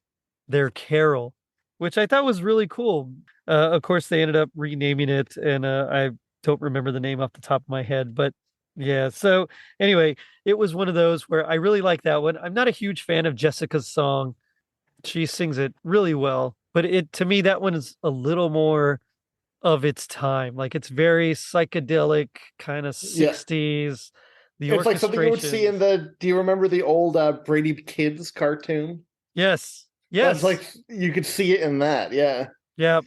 carol, which I thought was really cool. Of course, they ended up renaming it, and I don't remember the name off the top of my head, but yeah. So anyway, it was one of those where I really like that one. I'm not a huge fan of Jessica's song. She sings it really well, but to me, that one is a little more of its time. Like it's very psychedelic, kind of 60s.
It's like something you would see in do you remember the old Brady Kids cartoon?
Yes.
That's like, you could see it in that. Yeah.
Yeah.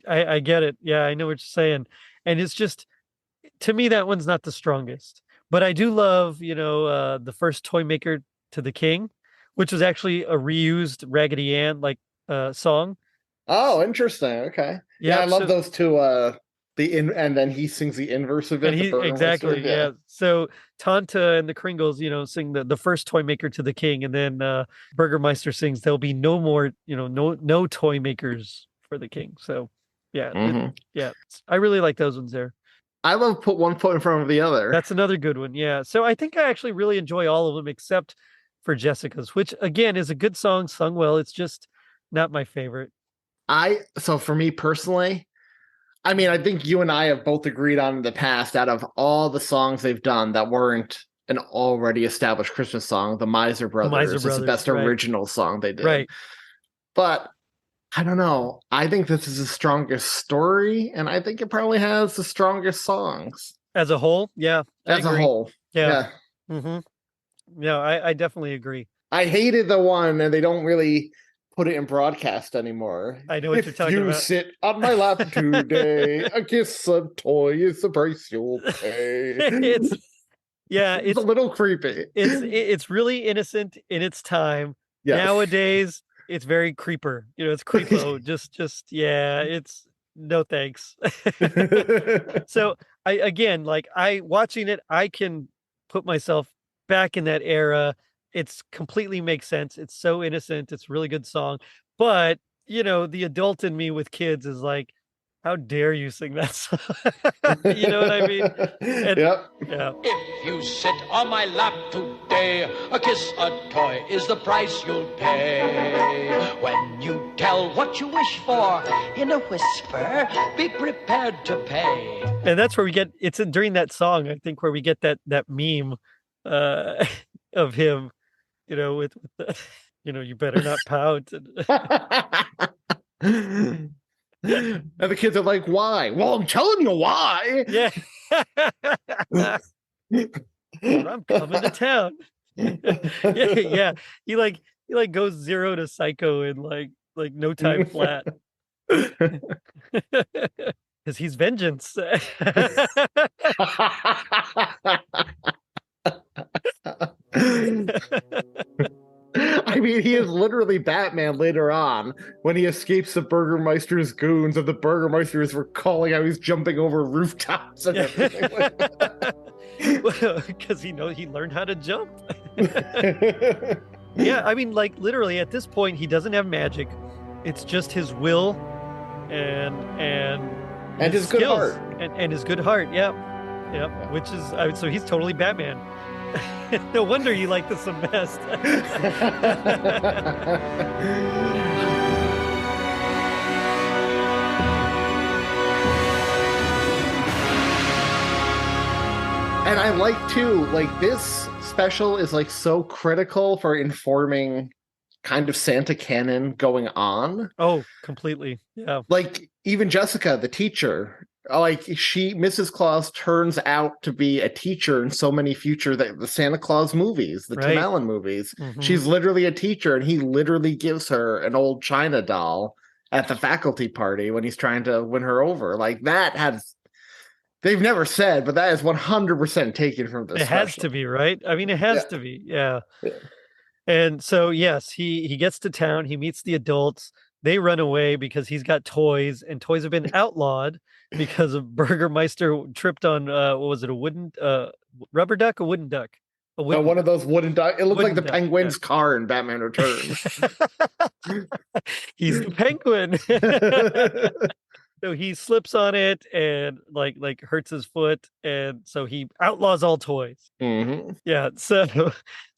I get it. Yeah. I know what you're saying. And it's just, to me, that one's not the strongest, but I do love, the first toy maker to the king, which was actually a reused Raggedy Ann song.
Oh, interesting. Okay. Yeah, I love those two. And then he sings the inverse of it.
Exactly. Yeah. So Tanta and the Kringles, sing the first toy maker to the king, and then Burgermeister sings there'll be no more, no toy makers for the king. So yeah, I really like those ones there.
I love put one foot in front of the other.
That's another good one. Yeah. So I think I actually really enjoy all of them except for Jessica's, which again is a good song, sung well. It's just not my favorite.
So for me personally, I mean, I think you and I have both agreed on in the past, out of all the songs they've done that weren't an already established Christmas song, the Miser Brothers is the best original song they did.
Right.
But I don't know. I think this is the strongest story, and I think it probably has the strongest songs.
As a whole? Yeah.
As a whole.
Yeah. Yeah, I definitely agree.
I hated the one, and they don't really put it in broadcast anymore.
I know what you're talking about.
If you sit on my lap today, a kiss, a toy is the price you'll pay.
It's
a little creepy.
It's really innocent in its time. Yes. Nowadays, it's very creeper. It's creepo. just it's no thanks. So watching it, I can put myself back in that era. It's completely makes sense. It's so innocent. It's a really good song. But, the adult in me with kids is like, how dare you sing that song? You know what I mean?
Yeah.
If you sit on my lap today, a kiss, a toy is the price you'll pay. When you tell what you wish for in a whisper, be prepared to pay.
And that's where it's during that song, I think, where we get that meme of him, with the, you better not pout.
And the kids are like, why? Well, I'm telling you why.
Yeah. I'm coming to town. Yeah. He goes 0 to psycho in like no time flat. Because he's vengeance.
I mean, he is literally Batman later on when he escapes the Burgermeister's goons, and the Burgermeisters were calling out he's jumping over rooftops and everything.
Because he learned how to jump. Yeah, I mean, like literally at this point, he doesn't have magic. It's just his will and
his good
skills.
heart.
And his good heart. Yep. Which is so he's totally Batman. No wonder you like this the best.
And I like too, like this special is like so critical for informing kind of Santa canon going on.
Oh, completely. Yeah.
Like even Jessica, the teacher, like Mrs. Claus turns out to be a teacher in so many future the Santa Claus movies, the Tim Allen movies.
Mm-hmm.
She's literally a teacher, and he literally gives her an old China doll at the faculty party when he's trying to win her over. Like that has. They've never said, but that is 100% taken from this.
It has to be, right? I mean, it has to be. Yeah. And so, yes, he gets to town. He meets the adults. They run away because he's got toys, and toys have been outlawed because of Burgermeister tripped on, what was it, a wooden rubber duck, a wooden duck?
One of those wooden duck. It looked like the Penguin's car in Batman Returns.
He's the Penguin. So he slips on it and like hurts his foot, and so he outlaws all toys.
Mm-hmm.
Yeah, so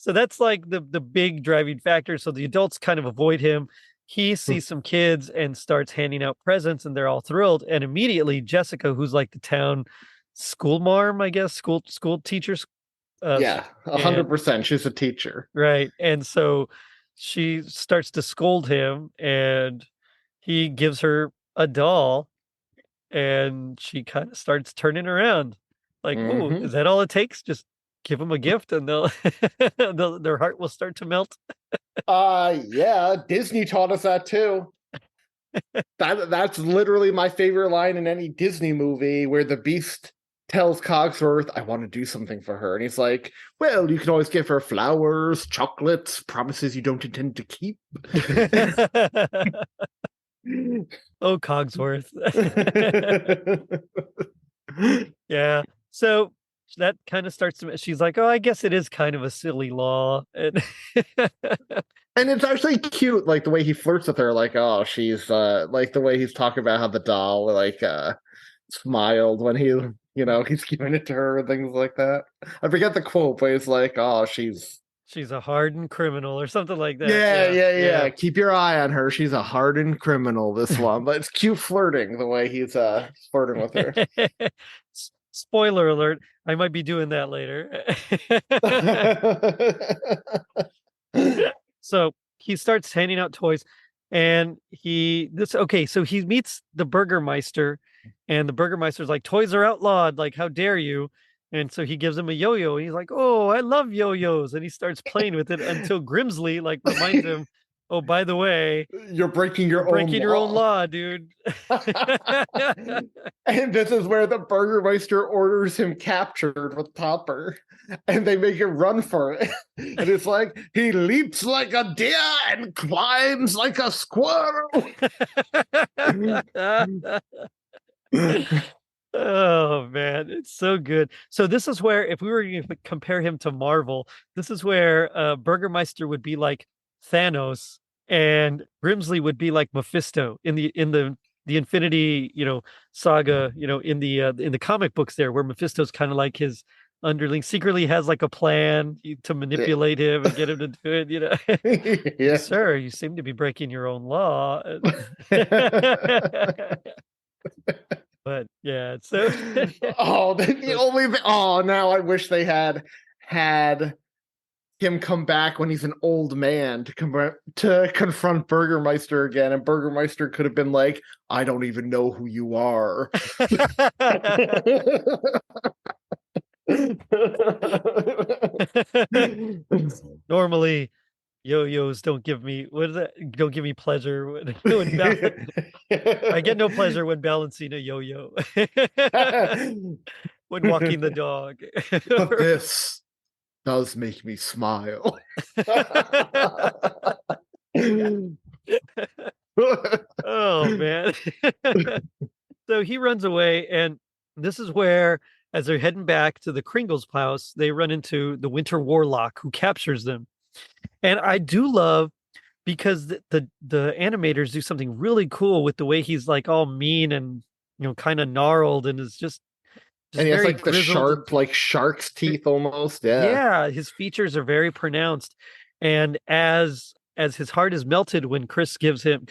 that's like the big driving factor. So the adults kind of avoid him. He sees some kids and starts handing out presents, and they're all thrilled. And immediately Jessica, who's like the town school marm, I guess, school teacher.
Yeah, 100%. She's a teacher,
right? And so she starts to scold him, and he gives her a doll. And she kind of starts turning around like, oh, is that all it takes? Just give them a gift and their heart will start to melt.
Yeah, Disney taught us that too. That's literally my favorite line in any Disney movie, where the Beast tells Cogsworth, I want to do something for her. And he's like, well, you can always give her flowers, chocolates, promises you don't intend to keep.
Oh, Cogsworth. Yeah. So that kind of starts to, she's like, oh, I guess it is kind of a silly law. And
it's actually cute, like the way he flirts with her, like, oh, she's like the way he's talking about how the doll like smiled when he's giving it to her and things like that. I forget the quote, but it's like, oh, she's
a hardened criminal or something like that.
Yeah. Keep your eye on her. She's a hardened criminal, this one. But it's cute flirting, the way he's flirting with her.
Spoiler alert, I might be doing that later. So he starts handing out toys, and so he meets the Burgermeister, and the Burgermeister's like, toys are outlawed, like how dare you? And so he gives him a yo-yo, and he's like, oh, I love yo-yos. And he starts playing with it until Grimsley like reminds him, oh, by the way,
you're breaking your
own law, dude.
And this is where the Burgermeister orders him captured with Topper, and they make him run for it. And it's like, he leaps like a deer and climbs like a squirrel.
Oh man, it's so good. So this is where, if we were going to compare him to Marvel, this is where Burgermeister would be like Thanos, and Grimsley would be like Mephisto in the Infinity, saga, in the comic books there, where Mephisto's kind of like his underling, secretly has like a plan to manipulate him and get him to do it,
Yeah.
Sir, you seem to be breaking your own law. But yeah, so
now I wish they had him come back when he's an old man to confront Burgermeister again, and Burgermeister could have been like, I don't even know who you are.
Normally yo-yos don't give me pleasure I get no pleasure when balancing a yo-yo. When walking the dog.
But this does make me smile.
Oh man. So he runs away, and this is where, as they're heading back to the Kringle's house, they run into the Winter Warlock, who captures them. And I do love, because the animators do something really cool with the way he's like all mean and kind of gnarled, and is just
And he has
very
like the
grizzled and
sharp, like shark's teeth almost. Yeah.
yeah, his features are very pronounced. And as his heart is melted when Chris gives him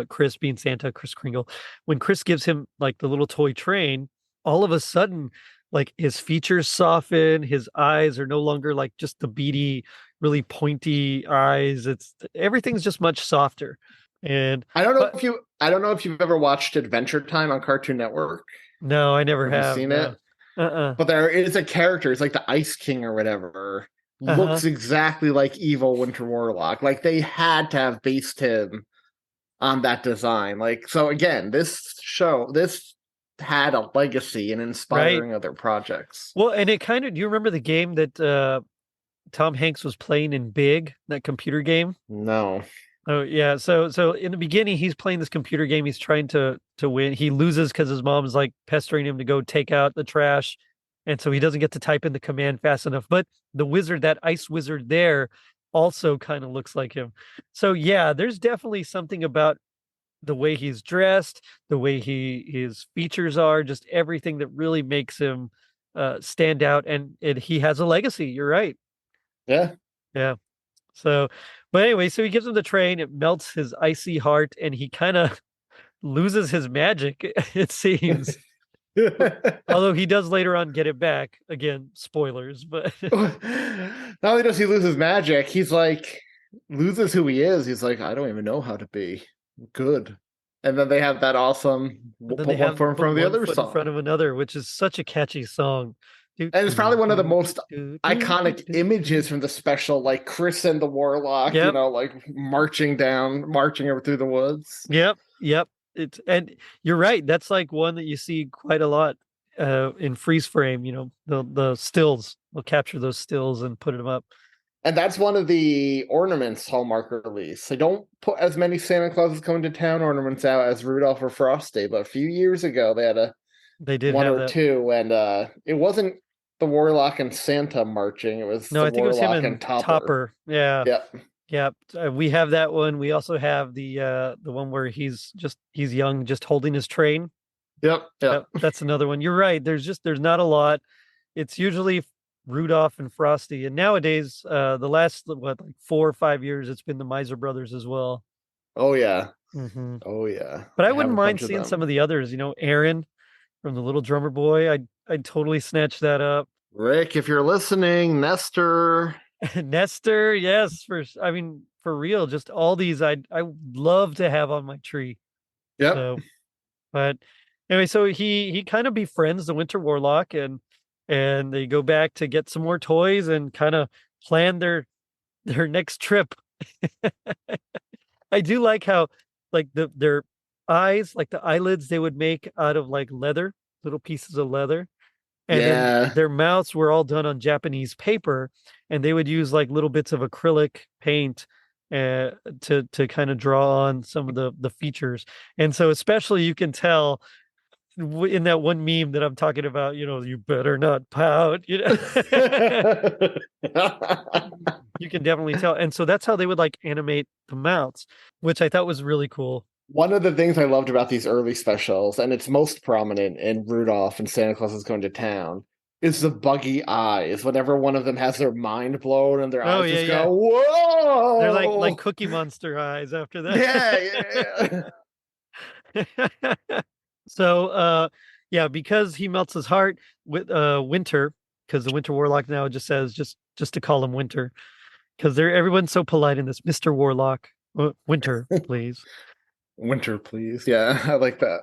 Chris being Santa, Chris Kringle, when Chris gives him like the little toy train, all of a sudden like his features soften, his eyes are no longer like just the beady, really pointy eyes. It's everything's just much softer. And
I don't know if you've ever watched Adventure Time on Cartoon Network.
No, I never
Have you
have.
seen
No.
it? But there is a character, it's like the Ice King or whatever, looks exactly like evil Winter Warlock. Like they had to have based him on that design. Like, so again, this had a legacy in inspiring other projects.
Well, and it kind of, do you remember the game that Tom Hanks was playing in Big, that computer game?
No.
Oh yeah, so in the beginning he's playing this computer game. He's trying to win. He loses because his mom's like pestering him to go take out the trash, and so he doesn't get to type in the command fast enough. But the wizard, that ice wizard there, also kind of looks like him. So yeah, there's definitely something about the way he's dressed, the way his features are, just everything that really makes him stand out. And he has a legacy. You're right.
Yeah.
Yeah. So, but anyway, so he gives him the train, it melts his icy heart, and he kind of loses his magic, it seems. Although he does later on get it back. Again, spoilers, but
not only does he lose his magic, he's like loses who he is. He's like, I don't even know how to be good. And then they have that awesome
then
put one foot in front of the other
in
song.
front of another, which is such a catchy song.
And it's probably one of the most iconic images from the special, like Chris and the Warlock, like marching over through the woods.
Yep. And you're right. That's like one that you see quite a lot in freeze frame. The stills. They'll capture those stills and put them up.
And that's one of the ornaments Hallmark released. They don't put as many Santa Claus is Coming to Town ornaments out as Rudolph or Frosty, but a few years ago they had one or two, and it wasn't the Warlock and Santa marching. It was
I think
Warlock
it was him and
Topper.
Yeah.
Yep.
We have that one. We also have the one where he's young, just holding his train.
Yep.
That's another one. You're right. There's not a lot. It's usually Rudolph and Frosty, and nowadays, the last 4 or 5 years, it's been the Miser Brothers as well.
Oh yeah.
Mm-hmm.
Oh yeah.
But I wouldn't mind seeing some of the others. Aaron from the Little Drummer Boy. I'd totally snatch that up.
Rick, if you're listening, Nestor.
Nestor, yes, for real, just all these I love to have on my tree.
Yep.
So, but anyway, so he kind of befriends the Winter Warlock, and they go back to get some more toys and kind of plan their next trip. I do like how like their eyes, like the eyelids they would make out of like leather, little pieces of leather. And then their mouths were all done on Japanese paper, and they would use like little bits of acrylic paint to kind of draw on some of the features. And so especially you can tell in that one meme that I'm talking about, you better not pout, you can definitely tell. And so that's how they would like animate the mouths, which I thought was really cool.
One of the things I loved about these early specials, and it's most prominent in Rudolph and Santa Claus is Going to Town, is the buggy eyes. Whenever one of them has their mind blown and their eyes just go, whoa!
They're like Cookie Monster eyes after that.
Yeah.
So, because he melts his heart with Winter, because the Winter Warlock now just says just to call him Winter, because everyone's so polite in this. Mr. Warlock, Winter, please.
Winter, please. Yeah, I like that.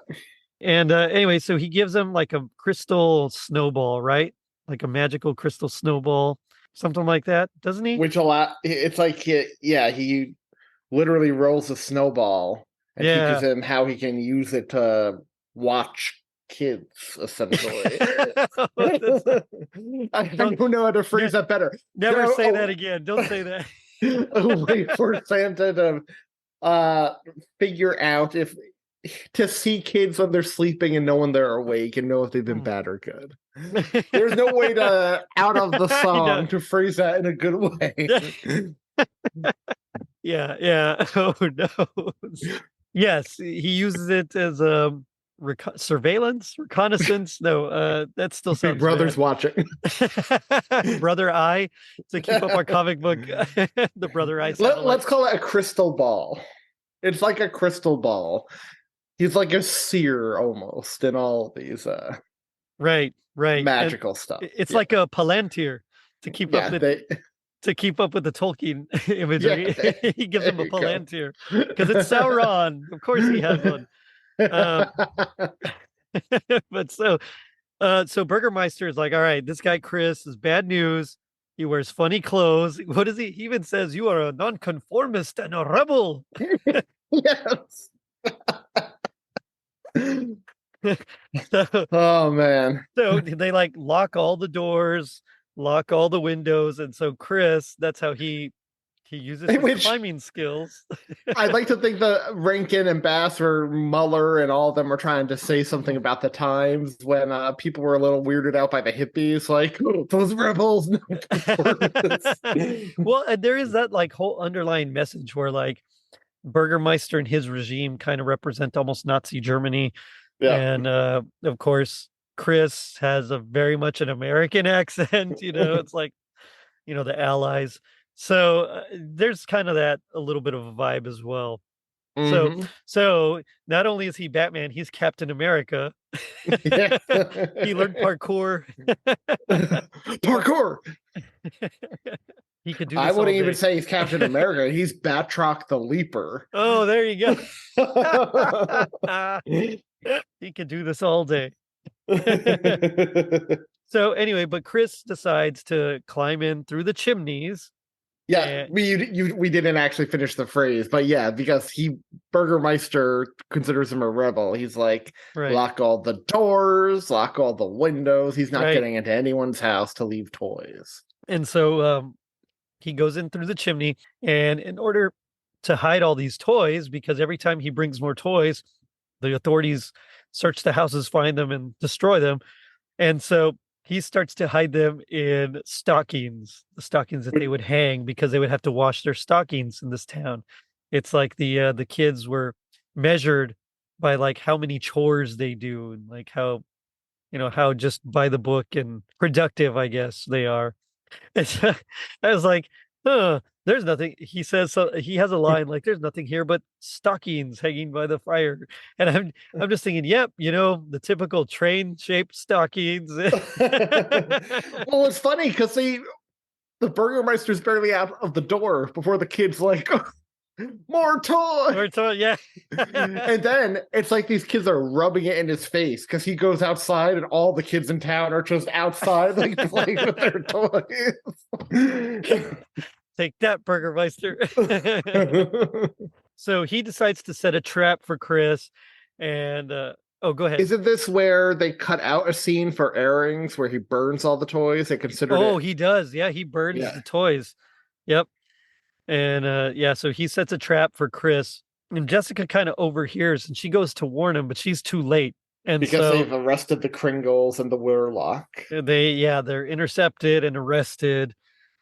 And anyway, so he gives him like a crystal snowball, right? Like a magical crystal snowball, something like that, doesn't he?
It's like he literally rolls a snowball and teaches him how he can use it to watch kids, essentially.
That's-
I don't know how to phrase that better.
Never
No,
say that again. Don't say that.
A way for Santa to figure out if to see kids when they're sleeping and know when they're awake and know if they've been bad or good. There's no way to out of the song to phrase that in a good way.
Yeah. Oh no. Yes, he uses it as surveillance, reconnaissance. No, that still sounds
Big Brother's
bad.
watching.
Brother Eye to keep up our comic book. The Brother Eye.
Let's call it a crystal ball. It's like a crystal ball. He's like a seer almost in all these
right
magical stuff.
It's like a Palantir to keep up with to keep up with the Tolkien imagery.
Yeah,
He gives him a Palantir because it's Sauron. Of course he has one. But so Burgermeister is like, all right, this guy Chris is bad news. He wears funny clothes. What is he? He even says, "You are a nonconformist and a rebel."
Yes.
So,
oh man.
So they like lock all the doors, lock all the windows, and so Chris, that's how he uses his climbing skills.
I'd like to think that Rankin and Bass or Muller and all of them were trying to say something about the times when people were a little weirded out by the hippies, like, oh, those rebels.
Well, and there is that like whole underlying message where like Burgermeister and his regime kind of represent almost Nazi Germany. Yeah. And of course, Chris has a very much an American accent, it's like, the Allies. So there's kind of that a little bit of a vibe as well. Mm-hmm. So not only is he Batman, he's Captain America. He learned parkour.
Parkour.
He could do this.
I wouldn't even say he's Captain America. He's Batroc the Leaper.
Oh, there you go. He could do this all day. So anyway, but Chris decides to climb in through the chimneys.
Yeah, we didn't actually finish the phrase, but yeah, because Burgermeister considers him a rebel. He's like, lock all the doors, lock all the windows. He's not getting into anyone's house to leave toys.
And so he goes in through the chimney, and in order to hide all these toys, because every time he brings more toys, the authorities search the houses, find them, and destroy them. And so he starts to hide them in stockings, the stockings that they would hang because they would have to wash their stockings in this town. It's like the kids were measured by like how many chores they do and like how just by the book and productive, I guess, they are. And so I was like, there's nothing. He says, so he has a line like, there's nothing here but stockings hanging by the fire. And I'm just thinking, yep, the typical train-shaped stockings.
Well, it's funny because the Burgermeister's barely out of the door before the kid's like, more toys.
More toys, yeah.
And then it's like these kids are rubbing it in his face because he goes outside and all the kids in town are just outside like playing with their toys.
Take that, Burgermeister. So he decides to set a trap for Chris and go ahead.
Isn't this where they cut out a scene for airings where he burns all the toys? They consider
he does. Yeah, he burns the toys. Yep. And so he sets a trap for Chris, and Jessica kind of overhears, and she goes to warn him, but she's too late. And
because they've arrested the Kringles and the Whirlock.
They're intercepted and arrested,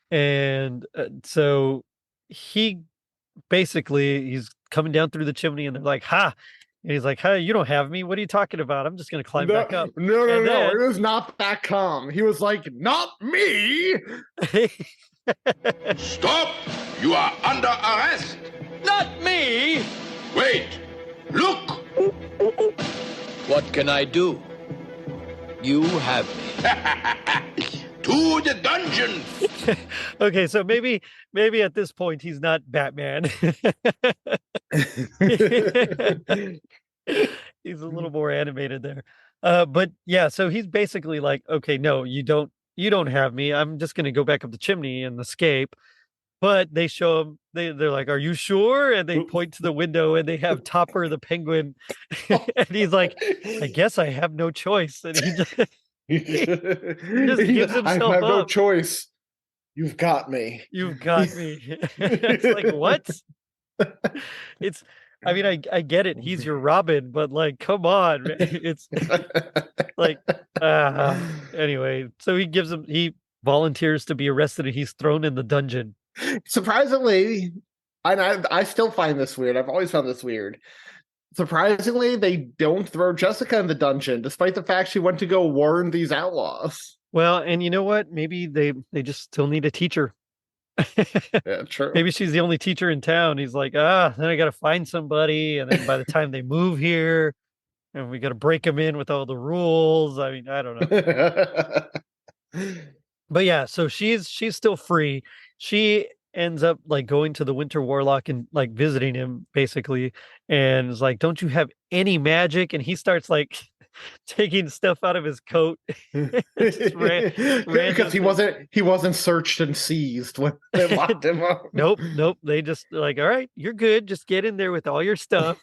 and so he basically he's coming down through the chimney, and they're like, "Ha!" And he's like, "Hey, you don't have me. What are you talking about? I'm just going to climb back up."
No. It was not that calm. He was like, "Not me."
Stop! You are under arrest.
Not me.
Wait. Look.
What can I do? You have me.
To the dungeon.
Okay, so maybe at this point he's not Batman. He's a little more animated there. But yeah, so he's basically like, okay, no, you don't have me. I'm just going to go back up the chimney and escape. But they show him, they're like, "Are you sure?" And they point to the window and they have Topper the penguin. And he's like, "I guess I have no choice." And he just, he just gives
I
himself
have no
up.
choice. You've got me.
You've got me. It's like, what? It's, I mean, I get it. He's your Robin, but like, come on. Man. It's like, anyway. So he volunteers to be arrested and he's thrown in the dungeon.
Surprisingly, I still find this weird. I've always found this weird. Surprisingly, they don't throw Jessica in the dungeon, despite the fact she went to go warn these outlaws.
Well, and you know what? Maybe they just still need a teacher.
Yeah, true.
Maybe she's the only teacher in town. He's like, then I got to find somebody. And then by the time they move here, and we got to break them in with all the rules. I mean, I don't know. But yeah, so she's still free. She ends up like going to the Winter Warlock and like visiting him basically, and is like, "Don't you have any magic?" And he starts like taking stuff out of his coat.
Because he wasn't searched and seized when they locked him up.
Nope. They just like, "All right, you're good. Just get in there with all your stuff."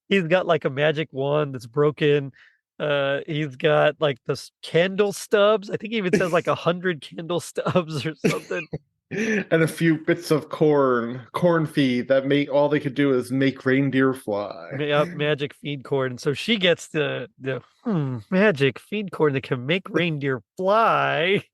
He's got like a magic wand that's broken. He's got like this candle stubs. I think he even says like 100 candle stubs or something.
And a few bits of corn feed that make all they could do is make reindeer fly.
Yep, magic feed corn. And so she gets the magic feed corn that can make reindeer fly.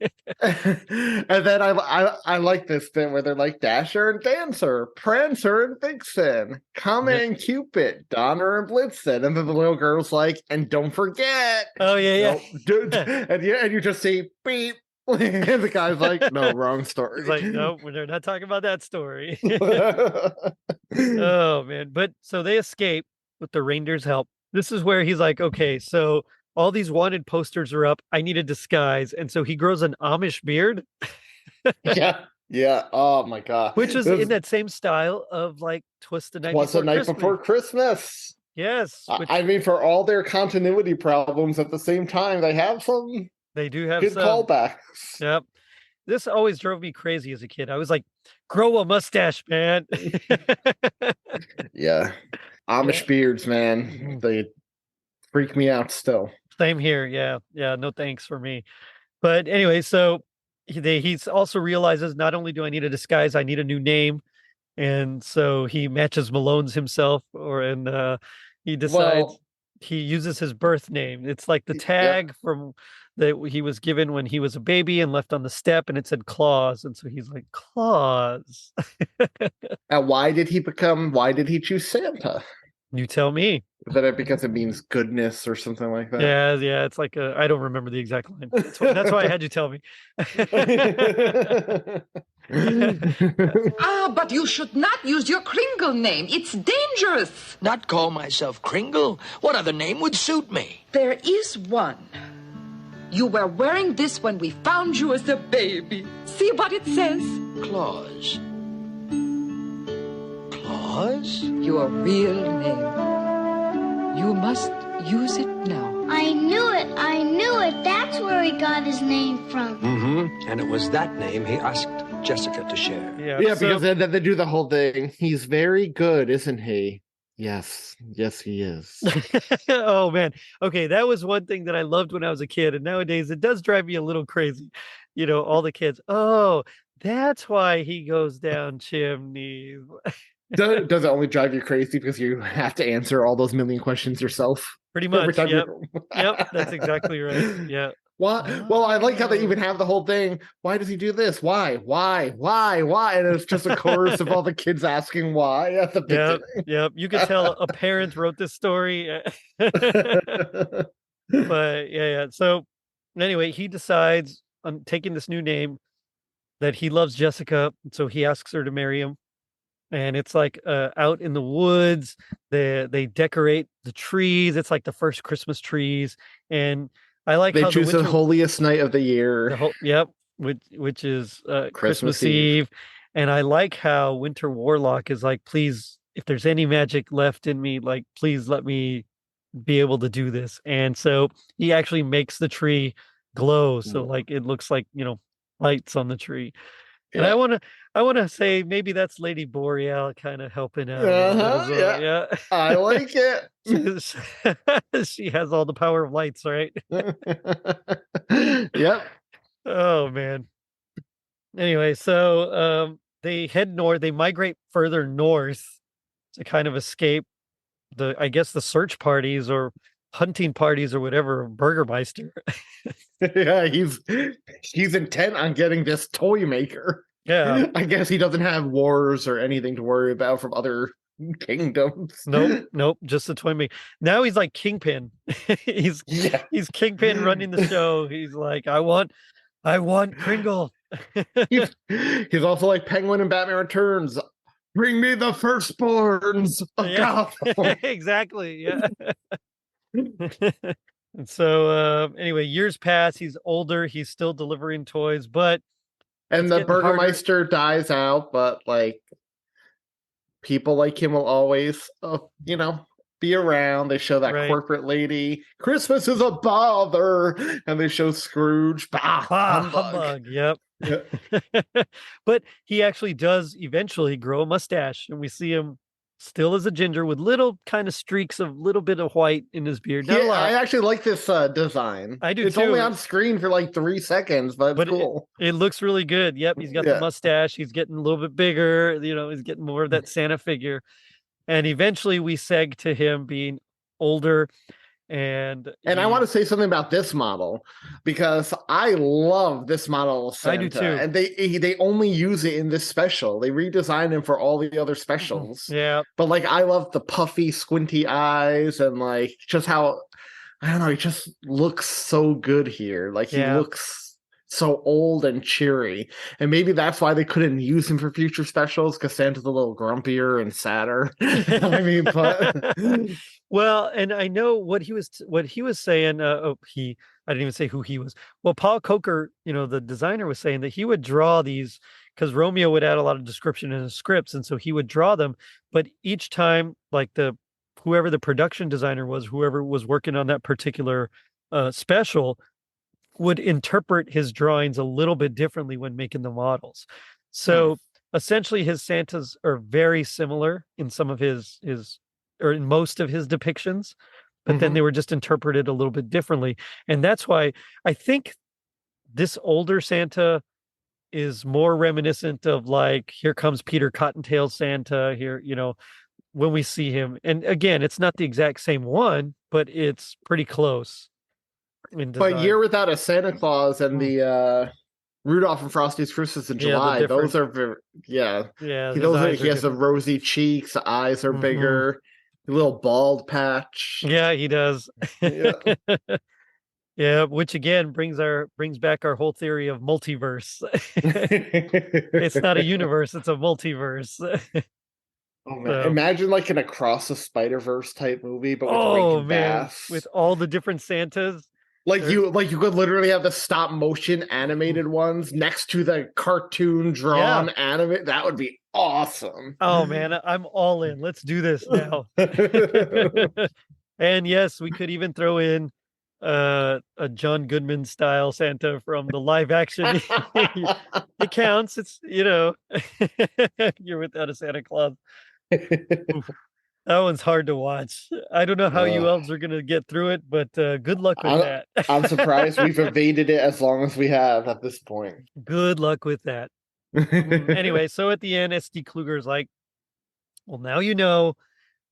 And then I like this bit where they're like Dasher and Dancer, Prancer and Vixen, Comin and Cupid, Donner and Blitzen, and then the little girl's like, and don't forget.
Oh yeah,
nope. And you just see beep. And the guy's like, no, wrong story.
He's like, no, we're not talking about that story. Oh man. But so they escape with the reindeer's help. This is where he's like, okay, so all these wanted posters are up. I need a disguise. And so he grows an Amish beard.
Yeah. Oh my god.
Which is in that same style of like Twist the Night
Twas the Night Before Christmas.
Yes.
I mean, for all their continuity problems, at the same time, they have some.
They do have
good
some
callbacks.
Yep. This always drove me crazy as a kid. I was like, grow a mustache, man.
Yeah. Amish beards, man. They freak me out still.
Same here. Yeah. No thanks for me. But anyway, so he's also realizes not only do I need a disguise, I need a new name. And so he matches Malone's himself, and he decides he uses his birth name. It's like the tag from that he was given when he was a baby and left on the step, and it said Claus. And so he's like, Claus.
And why did he choose Santa?
You tell me.
Is that because it means goodness or something like that?
Yeah. It's like I don't remember the exact line. That's why I had you tell me.
But you should not use your Kringle name. It's dangerous.
Not call myself Kringle. What other name would suit me?
There is one. You were wearing this when we found you as a baby. See what it says?
Claus. Claus?
Your real name. You must use it now.
I knew it. That's where he got his name from.
Mm-hmm. And it was that name he asked Jessica to share.
Yeah, because then they do the whole thing. He's very good, isn't he? Yes, he is.
Oh man. Okay, that was one thing that I loved when I was a kid, and nowadays it does drive me a little crazy. You know, all the kids, oh, that's why he goes down chimneys.
Does it only drive you crazy because you have to answer all those million questions yourself?
Pretty much. Yep, that's exactly right. Yeah.
Well, I like how they even have the whole thing. Why does he do this? Why? And it's just a chorus of all the kids asking why at the beginning.
Yep. You could tell a parent wrote this story. But yeah. So anyway, he decides on taking this new name that he loves Jessica. So he asks her to marry him. And it's like out in the woods, they decorate the trees. It's like the first Christmas trees. And I like
they
how
choose the holiest night of the year.
Which is Christmas Eve. And I like how Winter Warlock is like, please, if there's any magic left in me, like, please let me be able to do this. And so he actually makes the tree glow. So like, it looks like, lights on the tree. And I wanna say maybe that's Lady Boreal kind of helping out a little bit as well.
Yeah.
Yeah.
I like it.
She has all the power of lights, right?
Yep.
Oh man. Anyway, so they head north, they migrate further north to kind of escape I guess the search parties or hunting parties or whatever of Burgermeister.
Yeah, he's intent on getting this toy maker.
Yeah.
I guess he doesn't have wars or anything to worry about from other kingdoms.
Nope, just the toy maker. Now he's like Kingpin. he's Kingpin running the show. He's like, I want Kringle.
He's also like Penguin in Batman Returns. Bring me the firstborns of Gotham.
Exactly. Yeah. And so anyway, years pass, he's older, he's still delivering toys, but
and the Burgermeister dies out, but like people like him will always be around. They show that corporate lady, Christmas is a bother, and they show Scrooge, humbug.
Yep. But he actually does eventually grow a mustache, and we see him still as a ginger with little kind of streaks of little bit of white in his beard. Not a lot.
I actually like this design.
I do
it's
too.
Only on screen for like 3 seconds, but it's cool.
It looks really good. Yep, he's got the mustache. He's getting a little bit bigger. He's getting more of that Santa figure. And eventually we seg to him being older. And
I want to say something about this model because I love this model of Santa.
I do too.
And they only use it in this special. They redesigned him for all the other specials.
Yeah.
But like I love the puffy, squinty eyes and like just how I don't know, he just looks so good here. Like he looks so old and cheery. And maybe that's why they couldn't use him for future specials, because Santa's a little grumpier and sadder. I mean, but
well, and I know what he was saying. I didn't even say who he was. Well, Paul Coker, the designer, was saying that he would draw these because Romeo would add a lot of description in his scripts, and so he would draw them. But each time, like whoever the production designer was, whoever was working on that particular special, would interpret his drawings a little bit differently when making the models. So essentially his Santas are very similar in some of his or in most of his depictions, but then they were just interpreted a little bit differently. And that's why I think this older Santa is more reminiscent of like, here comes Peter Cottontail Santa here, when we see him. And again, it's not the exact same one, but it's pretty close.
But Year Without a Santa Claus and the Rudolph and Frosty's Christmas in July, those are very, he has the rosy cheeks, the eyes are bigger, a little bald patch.
Yeah, he does. Yeah, which again brings back our whole theory of multiverse. It's not a universe, it's a multiverse.
Oh man! Imagine like an Across the Spider-Verse type movie, but with Rankin Bass,
with all the different Santas.
You could literally have the stop motion animated ones next to the cartoon drawn animate. That would be awesome.
Oh man, I'm all in. Let's do this now. And yes, we could even throw in a John Goodman style Santa from the live action. It counts. It's You're Without a Santa Claus. That one's hard to watch. I don't know how you elves are going to get through it, but good luck with that.
I'm surprised we've evaded it as long as we have at this point.
Good luck with that. Anyway, so at the end, SD Kluger's like, well, now you know.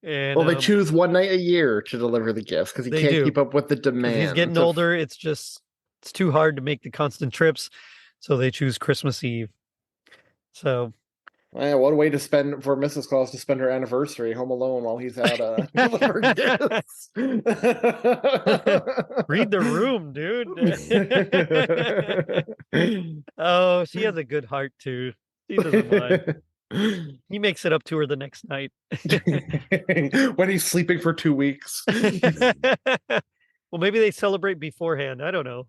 And,
they choose one night a year to deliver the gifts because he can't keep up with the demand.
He's getting older. It's too hard to make the constant trips. So they choose Christmas Eve. So...
what a way to spend for Mrs. Claus to spend her anniversary home alone while he's out delivering gifts.
Read the room, dude. Oh, she has a good heart too. She doesn't mind. He makes it up to her the next night.
When he's sleeping for 2 weeks.
Well, maybe they celebrate beforehand. I don't know.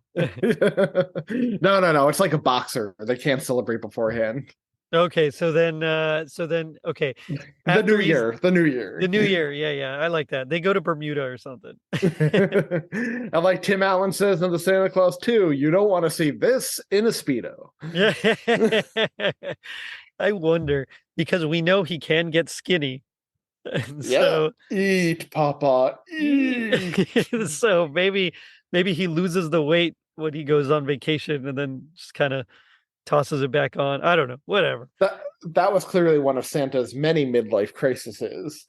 No. It's like a boxer. They can't celebrate beforehand.
Okay, so then okay.
The new
After he's
year. The new year.
the new year, yeah, I like that. They go to Bermuda or something.
And like Tim Allen says in the Santa Claus 2, you don't want to see this in a Speedo.
Yeah. I wonder because we know he can get skinny. And so
eat, Papa, eat.
so maybe he loses the weight when he goes on vacation and then just kind of tosses it back on. I don't know. Whatever.
That was clearly one of Santa's many midlife crises.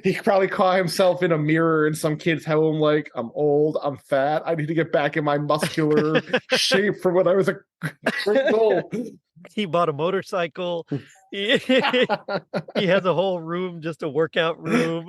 He probably caught himself in a mirror in some kid's home like, I'm old, I'm fat, I need to get back in my muscular shape from when I was a kringle.
He bought a motorcycle. He has a whole room, just a workout room.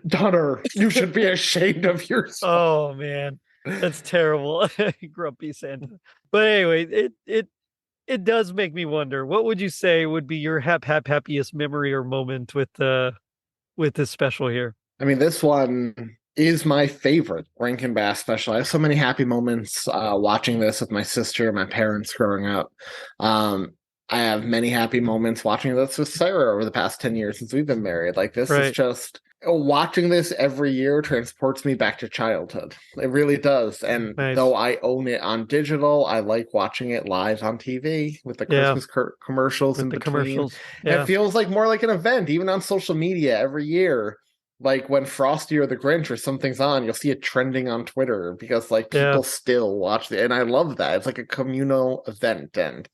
Donner, you should be ashamed of yourself.
Oh man, that's terrible. Grumpy Santa. But anyway, it does make me wonder. What would you say would be your happiest memory or moment with this special here?
I mean, this one is my favorite Rankin Bass special. I have so many happy moments watching this with my sister and my parents growing up. I have many happy moments watching this with Sarah over the past 10 years since we've been married. Like, this is just watching this every year transports me back to childhood. It really does. And though I own it on digital, I like watching it live on TV with the Christmas commercials in between. It feels like more like an event, even on social media every year. Like when Frosty or the Grinch or something's on, you'll see it trending on Twitter because like people still watch it. And I love that. It's like a communal event. And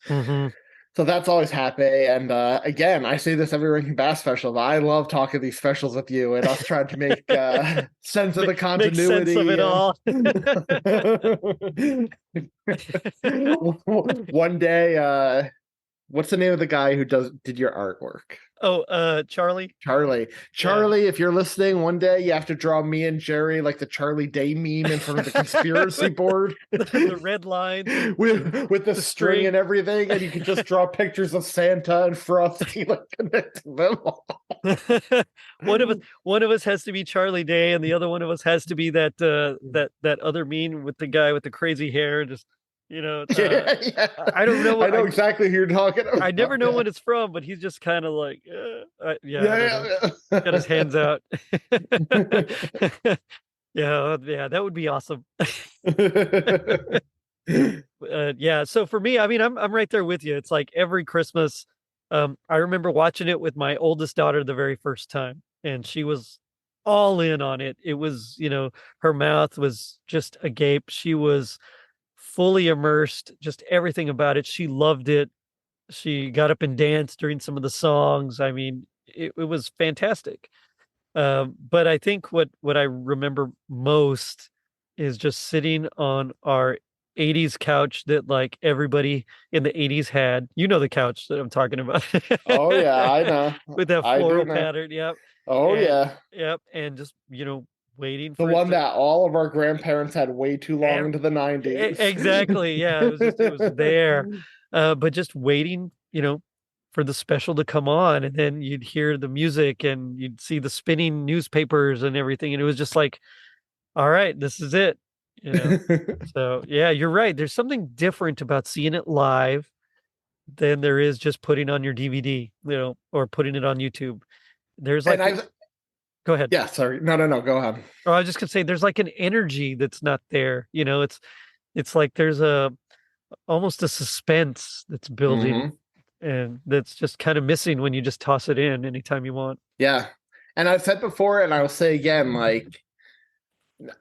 so that's always happy. And again, I say this every Rankin Bass special, but I love talking these specials with you and us trying to make sense of the continuity.
Make sense of it all.
One day, what's the name of the guy who did your artwork?
Oh, Charlie.
Charlie, if you're listening, one day you have to draw me and Jerry like the Charlie Day meme in front of the conspiracy board.
The red line.
With the string and everything, and you can just draw pictures of Santa and Frosty like connecting them all.
One of us has to be Charlie Day, and the other one of us has to be that other meme with the guy with the crazy hair, just I don't know.
I know exactly who you're talking about.
I never know what it's from, but he's just kind of like, got his hands out. yeah, that would be awesome. So for me, I mean, I'm right there with you. It's like every Christmas, I remember watching it with my oldest daughter the very first time, and she was all in on it. It was, her mouth was just agape. She was fully immersed, just everything about it. She loved it. She got up and danced during some of the songs. I mean, it was fantastic. But I think what I remember most is just sitting on our 80s couch that like everybody in the 80s had. You know the couch that I'm talking about.
Oh yeah, I know.
With that floral pattern. Yep.
Oh yeah.
Yep. And just, waiting
for the one that all of our grandparents had way too long into the 90s.
Exactly. Yeah, it was there. But just waiting, for the special to come on, and then you'd hear the music and you'd see the spinning newspapers and everything, and it was just like, all right, this is it. So yeah, you're right. There's something different about seeing it live than there is just putting on your DVD, or putting it on YouTube. There's like go ahead.
Yeah, sorry. No, go ahead.
Oh, I was just gonna say there's like an energy that's not there. It's like there's almost a suspense that's building, and that's just kind of missing when you just toss it in anytime you want.
Yeah. And I've said before, and I will say again, like,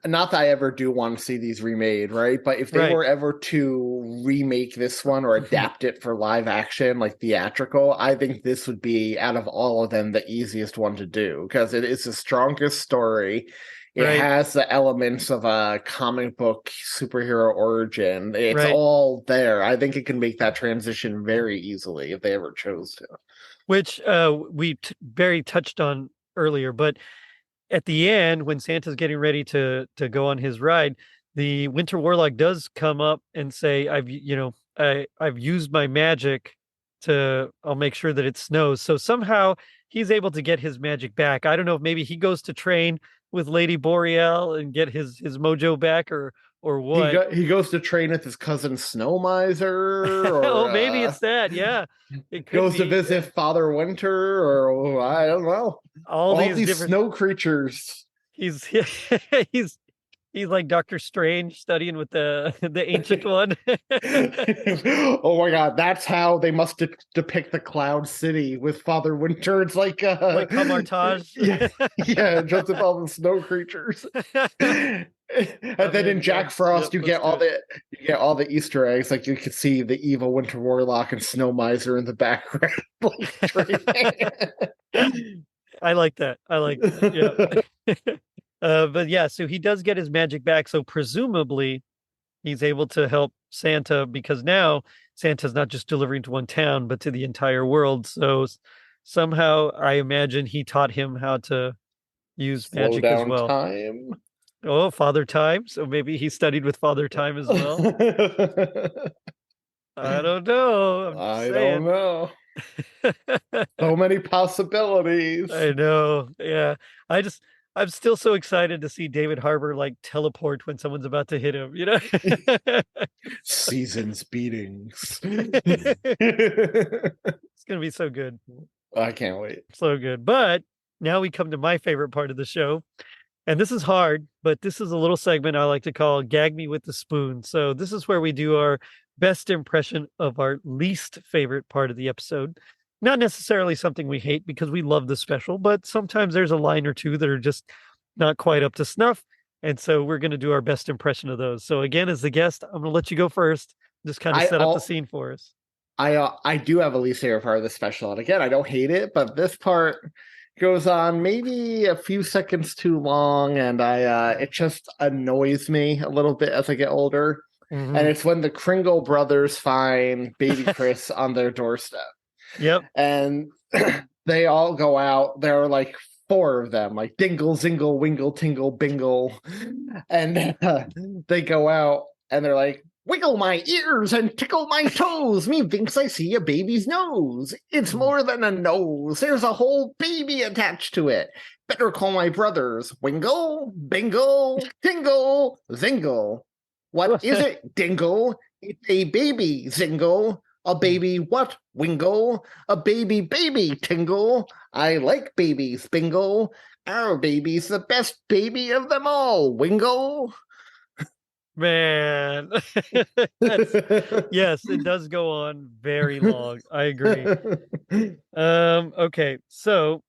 not that I ever do want to see these remade, right? But if they were ever to remake this one or adapt it for live action, like theatrical, I think this would be, out of all of them, the easiest one to do because it is the strongest story. It has the elements of a comic book superhero origin. It's all there. I think it can make that transition very easily if they ever chose to.
Which we very touched on earlier, but at the end, when Santa's getting ready to go on his ride, the Winter Warlock does come up and say, I've used my magic I'll make sure that it snows. So somehow he's able to get his magic back. I don't know if maybe he goes to train with Lady Boreal and get his mojo back, or or what.
He goes to train with his cousin Snow Miser, or
Oh, maybe it's that. Yeah, it could
goes
be.
to visit Father Winter, or I don't know.
All these different
snow creatures.
He's he's like Doctor Strange studying with the ancient one.
Oh my god, that's how they must depict the Cloud City with Father Winter. It's like
Camartage.
yeah, just with all the snow creatures. And then in Jack Frost, you get all the Easter eggs. Like you could see the evil Winter Warlock and Snow Miser in the background.
I like that. Yeah. But yeah, so he does get his magic back. So presumably he's able to help Santa, because now Santa's not just delivering to one town, but to the entire world. So somehow I imagine he taught him how to use magic as well.
Time.
Oh, Father Time. So maybe he studied with Father Time as well. I don't know.
I don't know. So many possibilities.
I know. Yeah. I'm still so excited to see David Harbour like teleport when someone's about to hit him,
Seasons beatings.
It's gonna be so good.
I can't wait.
So good. But now we come to my favorite part of the show. And this is hard, but this is a little segment I like to call Gag Me with the Spoon. So this is where we do our best impression of our least favorite part of the episode. Not necessarily something we hate, because we love the special, but sometimes there's a line or two that are just not quite up to snuff. And so we're going to do our best impression of those. So again, as the guest, I'm going to let you go first. Just kind of set up the scene for us.
I do have a least favorite part of the special. And again, I don't hate it, but this part goes on maybe a few seconds too long, and it just annoys me a little bit as I get older.
Mm-hmm.
And it's when the Kringle brothers find baby Chris on their doorstep.
Yep.
And they all go out. There are like 4 of them, like Dingle, Zingle, Wingle, Tingle, Bingle. And they go out and they're like, wiggle my ears and tickle my toes. Me thinks I see a baby's nose. It's more than a nose. There's a whole baby attached to it. Better call my brothers. Wingle, Bingle, Tingle, Zingle. What is it, Dingle? It's a baby, Zingle. A baby what, Wingle? A baby Tingle. I like babies, Bingle. Our baby's the best baby of them all, Wingle.
Man. Yes, it does go on very long. I agree. Okay, so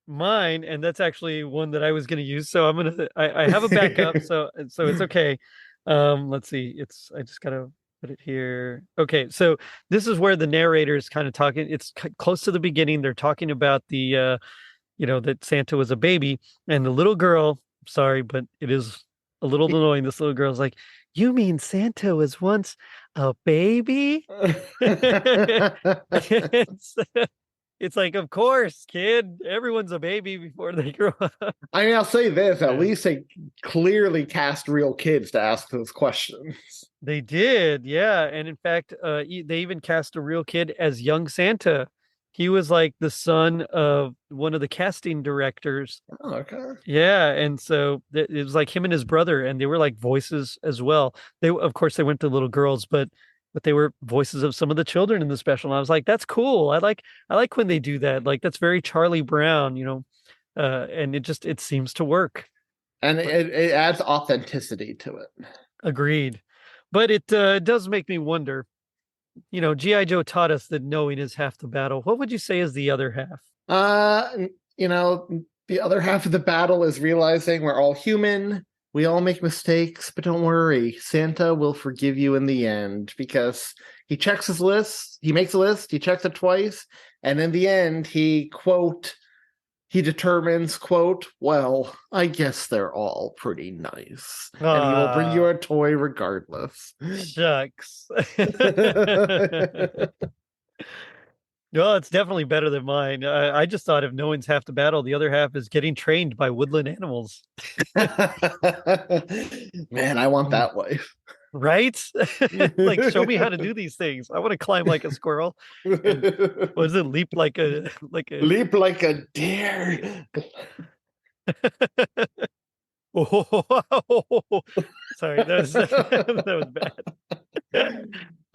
mine, and that's actually one that I was going to use. So I have a backup, so it's okay. Let's see. I just gotta put it here. Okay, so this is where the narrator is kind of talking. It's close to the beginning. They're talking about the that Santa was a baby, and the little girl, sorry, but it is a little annoying. This little girl's like, you mean Santa was once a baby? It's like, of course, kid. Everyone's a baby before they grow up.
I mean, I'll say this. At least they clearly cast real kids to ask those questions.
They did, yeah. And in fact, they even cast a real kid as young Santa. He was like the son of one of the casting directors.
Oh, okay.
Yeah, and so it was like him and his brother, and they were like voices as well. Of course, they went to little girls, but they were voices of some of the children in the special. And I was like, that's cool. I like when they do that. Like, that's very Charlie Brown, and it seems to work.
And it adds authenticity to it.
Agreed. But it does make me wonder, G.I. Joe taught us that knowing is half the battle. What would you say is the other half?
The other half of the battle is realizing we're all human. We all make mistakes, but don't worry. Santa will forgive you in the end, because he checks his list. He makes a list. He checks it twice. And in the end, he determines, quote, well, I guess they're all pretty nice. And he will bring you a toy regardless.
Shucks. No, it's definitely better than mine. I just thought if knowing's half the battle, the other half is getting trained by woodland animals.
Man, I want that life.
Right? Like, show me how to do these things. I want to climb like a squirrel. Was it leap like a
leap like a deer?
Oh, Sorry, that was that was bad.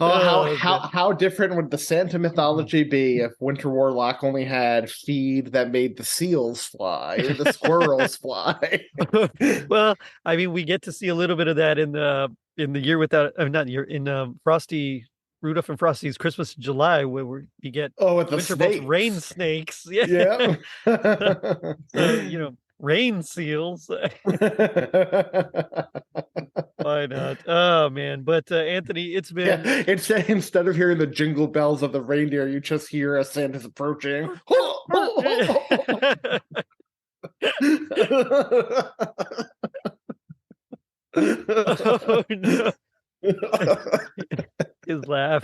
Oh,
that was good.
how different would the Santa mythology be if Winter Warlock only had feed that made the seals fly or the squirrels fly?
Well, I mean, we get to see a little bit of that in the year without, not year in Frosty Rudolph and Frosty's Christmas in July, where we get
with the
Winterbolt's
snakes.
rain snakes. Yeah. So, rain seals. Why not? Oh man. But Anthony, it's been
instead of hearing the jingle bells of the reindeer, you just hear as Santa's approaching.
Oh no. His laugh.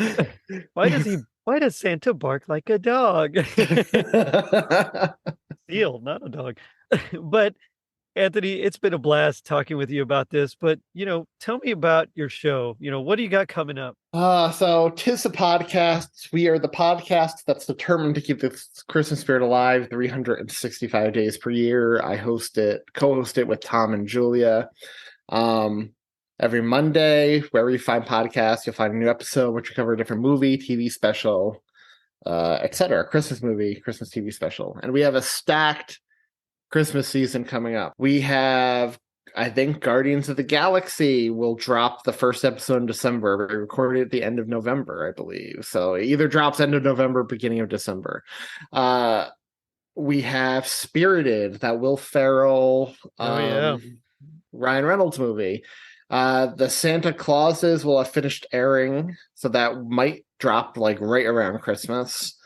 Why does Santa bark like a dog? Seal, not a dog. But Anthony, it's been a blast talking with you about this, but tell me about your show. What do you got coming up?
So Tis the Podcast. We are the podcast that's determined to keep the Christmas spirit alive 365 days per year. I co-host it with Tom and Julia. Every Monday, wherever you find podcasts, you'll find a new episode which we cover a different movie, TV special, etc. Christmas movie, Christmas TV special. And we have a stacked Christmas season coming up. We have, I think, Guardians of the Galaxy will drop the first episode in December. We recorded at the end of November, I believe. So it either drops end of November, beginning of December. We have Spirited, that Will Ferrell, Ryan Reynolds movie. The Santa Clauses will have finished airing, so that might drop like right around Christmas.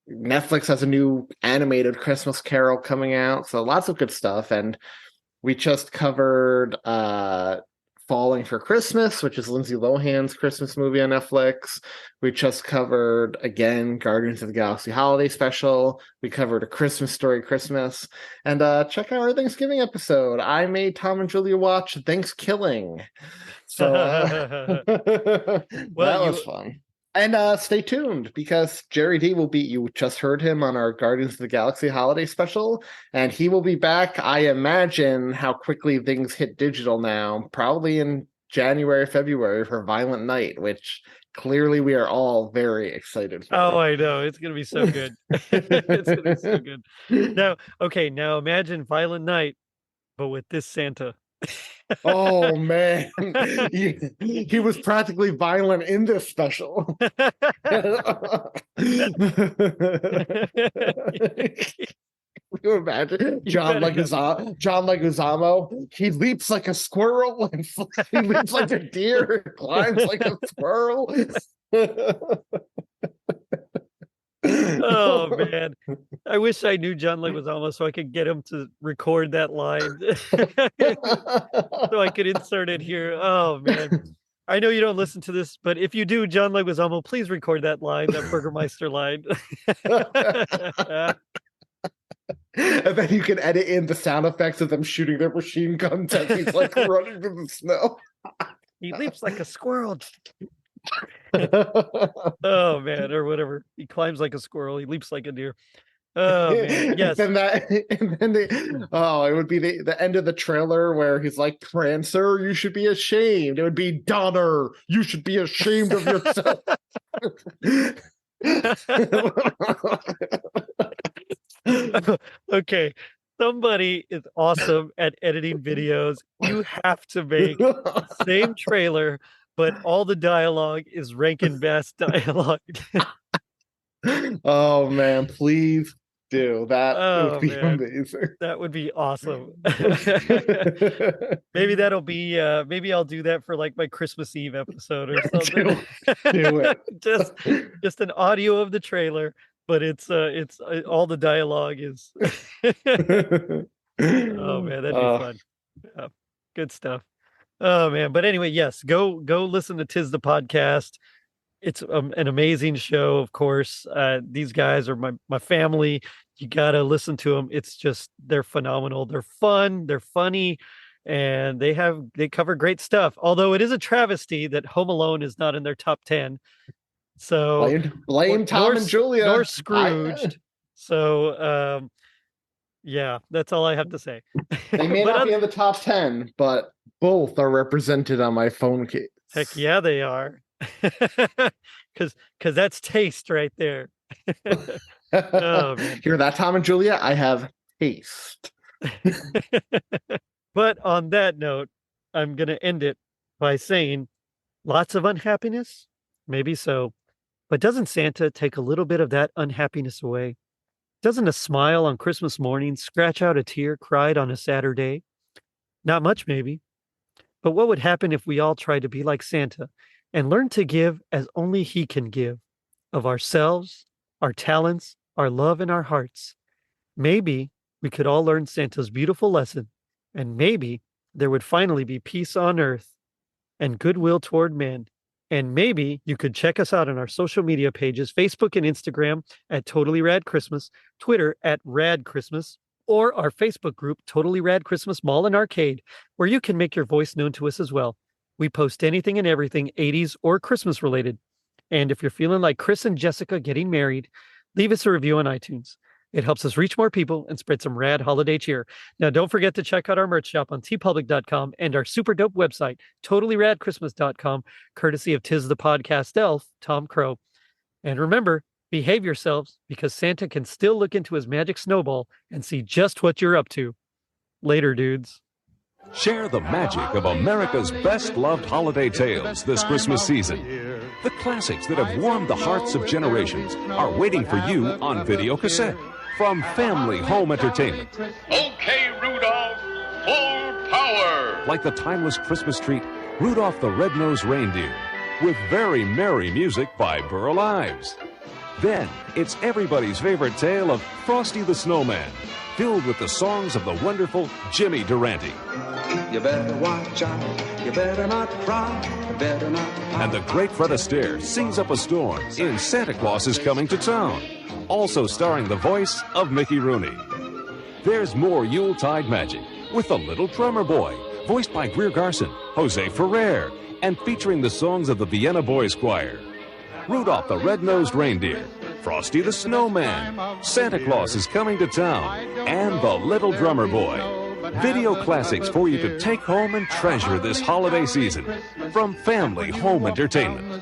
Netflix has a new animated Christmas Carol coming out, so lots of good stuff. And we just covered Falling for Christmas, which is Lindsay Lohan's Christmas movie on Netflix. We just covered, again, Guardians of the Galaxy Holiday Special. We covered A Christmas Story Christmas. And check out our Thanksgiving episode. I made Tom and Julia watch Thanksgiving. So that was fun. And stay tuned, because Jerry D you just heard him on our Guardians of the Galaxy Holiday Special, and he will be back, I imagine, how quickly things hit digital now, probably in January, February for Violent Night, which clearly we are all very excited for.
Oh, I know. It's going to be so good. It's going to be so good. Now imagine Violent Night, but with this Santa.
Oh man, he was practically violent in this special. Can you imagine John Leguizamo? He leaps like a squirrel, and he leaps like a deer, and climbs like a squirrel.
Oh man, I wish I knew John Leguizamo so I could get him to record that line so I could insert it here. Oh man, I know you don't listen to this, but if you do, John Leguizamo, please record that line, that Burgermeister line.
And then you can edit in the sound effects of them shooting their machine guns as he's like running through the snow.
He leaps like a squirrel. Oh man, or whatever. He climbs like a squirrel. He leaps like a deer. Oh man, yes.
It would be the end of the trailer where he's like, Prancer, you should be ashamed. It would be Donner, you should be ashamed of yourself.
Okay, somebody is awesome at editing videos. You have to make the same trailer, but all the dialogue is Rankin Bass dialogue.
Oh man, please do that. Would be amazing.
That would be awesome. Maybe that'll be maybe I'll do that for like my Christmas Eve episode or something.
Do it.
just an audio of the trailer, but it's all the dialogue is oh man, that'd be fun. Yeah, good stuff. Oh man, but anyway, yes, go listen to Tis the Podcast. It's an amazing show, of course. These guys are my family. You gotta listen to them. It's just, they're phenomenal. They're fun. They're funny, and they cover great stuff. Although it is a travesty that Home Alone is not in their top 10. So
blame Tom and Julia,
nor Scrooged. So yeah, that's all I have to say.
They may not be in the top 10, but Both are represented on my phone case.
Heck yeah, they are. Because that's taste right there. Oh, man.
Hear that, Tom and Julia? I have taste.
But on that note, I'm going to end it by saying lots of unhappiness? Maybe so. But doesn't Santa take a little bit of that unhappiness away? Doesn't a smile on Christmas morning scratch out a tear cried on a Saturday? Not much, maybe. But what would happen if we all tried to be like Santa and learn to give as only he can give of ourselves, our talents, our love, and our hearts? Maybe we could all learn Santa's beautiful lesson, and maybe there would finally be peace on earth and goodwill toward men. And maybe you could check us out on our social media pages, Facebook and Instagram at Totally Rad Christmas, Twitter at Rad Christmas, or our Facebook group, Totally Rad Christmas Mall and Arcade, where you can make your voice known to us as well. We post anything and everything 80s or Christmas related. And if you're feeling like Chris and Jessica getting married, leave us a review on iTunes. It helps us reach more people and spread some rad holiday cheer. Now, don't forget to check out our merch shop on tpublic.com and our super dope website, totallyradchristmas.com, courtesy of Tis the Podcast Elf, Tom Crow. And remember, behave yourselves because Santa can still look into his magic snowball and see just what you're up to. Later, dudes.
Share the magic of America's best-loved holiday tales this Christmas season. The classics that have warmed the hearts of generations are waiting for you on video cassette from Family Home Entertainment.
Okay, Rudolph, full power!
Like the timeless Christmas treat, Rudolph the Red-Nosed Reindeer, with very merry music by Burl Ives. Then, it's everybody's favorite tale of Frosty the Snowman, filled with the songs of the wonderful Jimmy Durante.
You better watch out, you better not cry, you better not cry.
And the great Fred Astaire sings up a storm in Santa Claus is Coming to Town, also starring the voice of Mickey Rooney. There's more Yuletide magic with the Little Drummer Boy, voiced by Greer Garson, Jose Ferrer, and featuring the songs of the Vienna Boys Choir. Rudolph the Red-Nosed Reindeer, Frosty the Snowman, Santa Claus is Coming to Town, and the Little Drummer Boy. Video classics for you to take home and treasure this holiday season from Family Home Entertainment.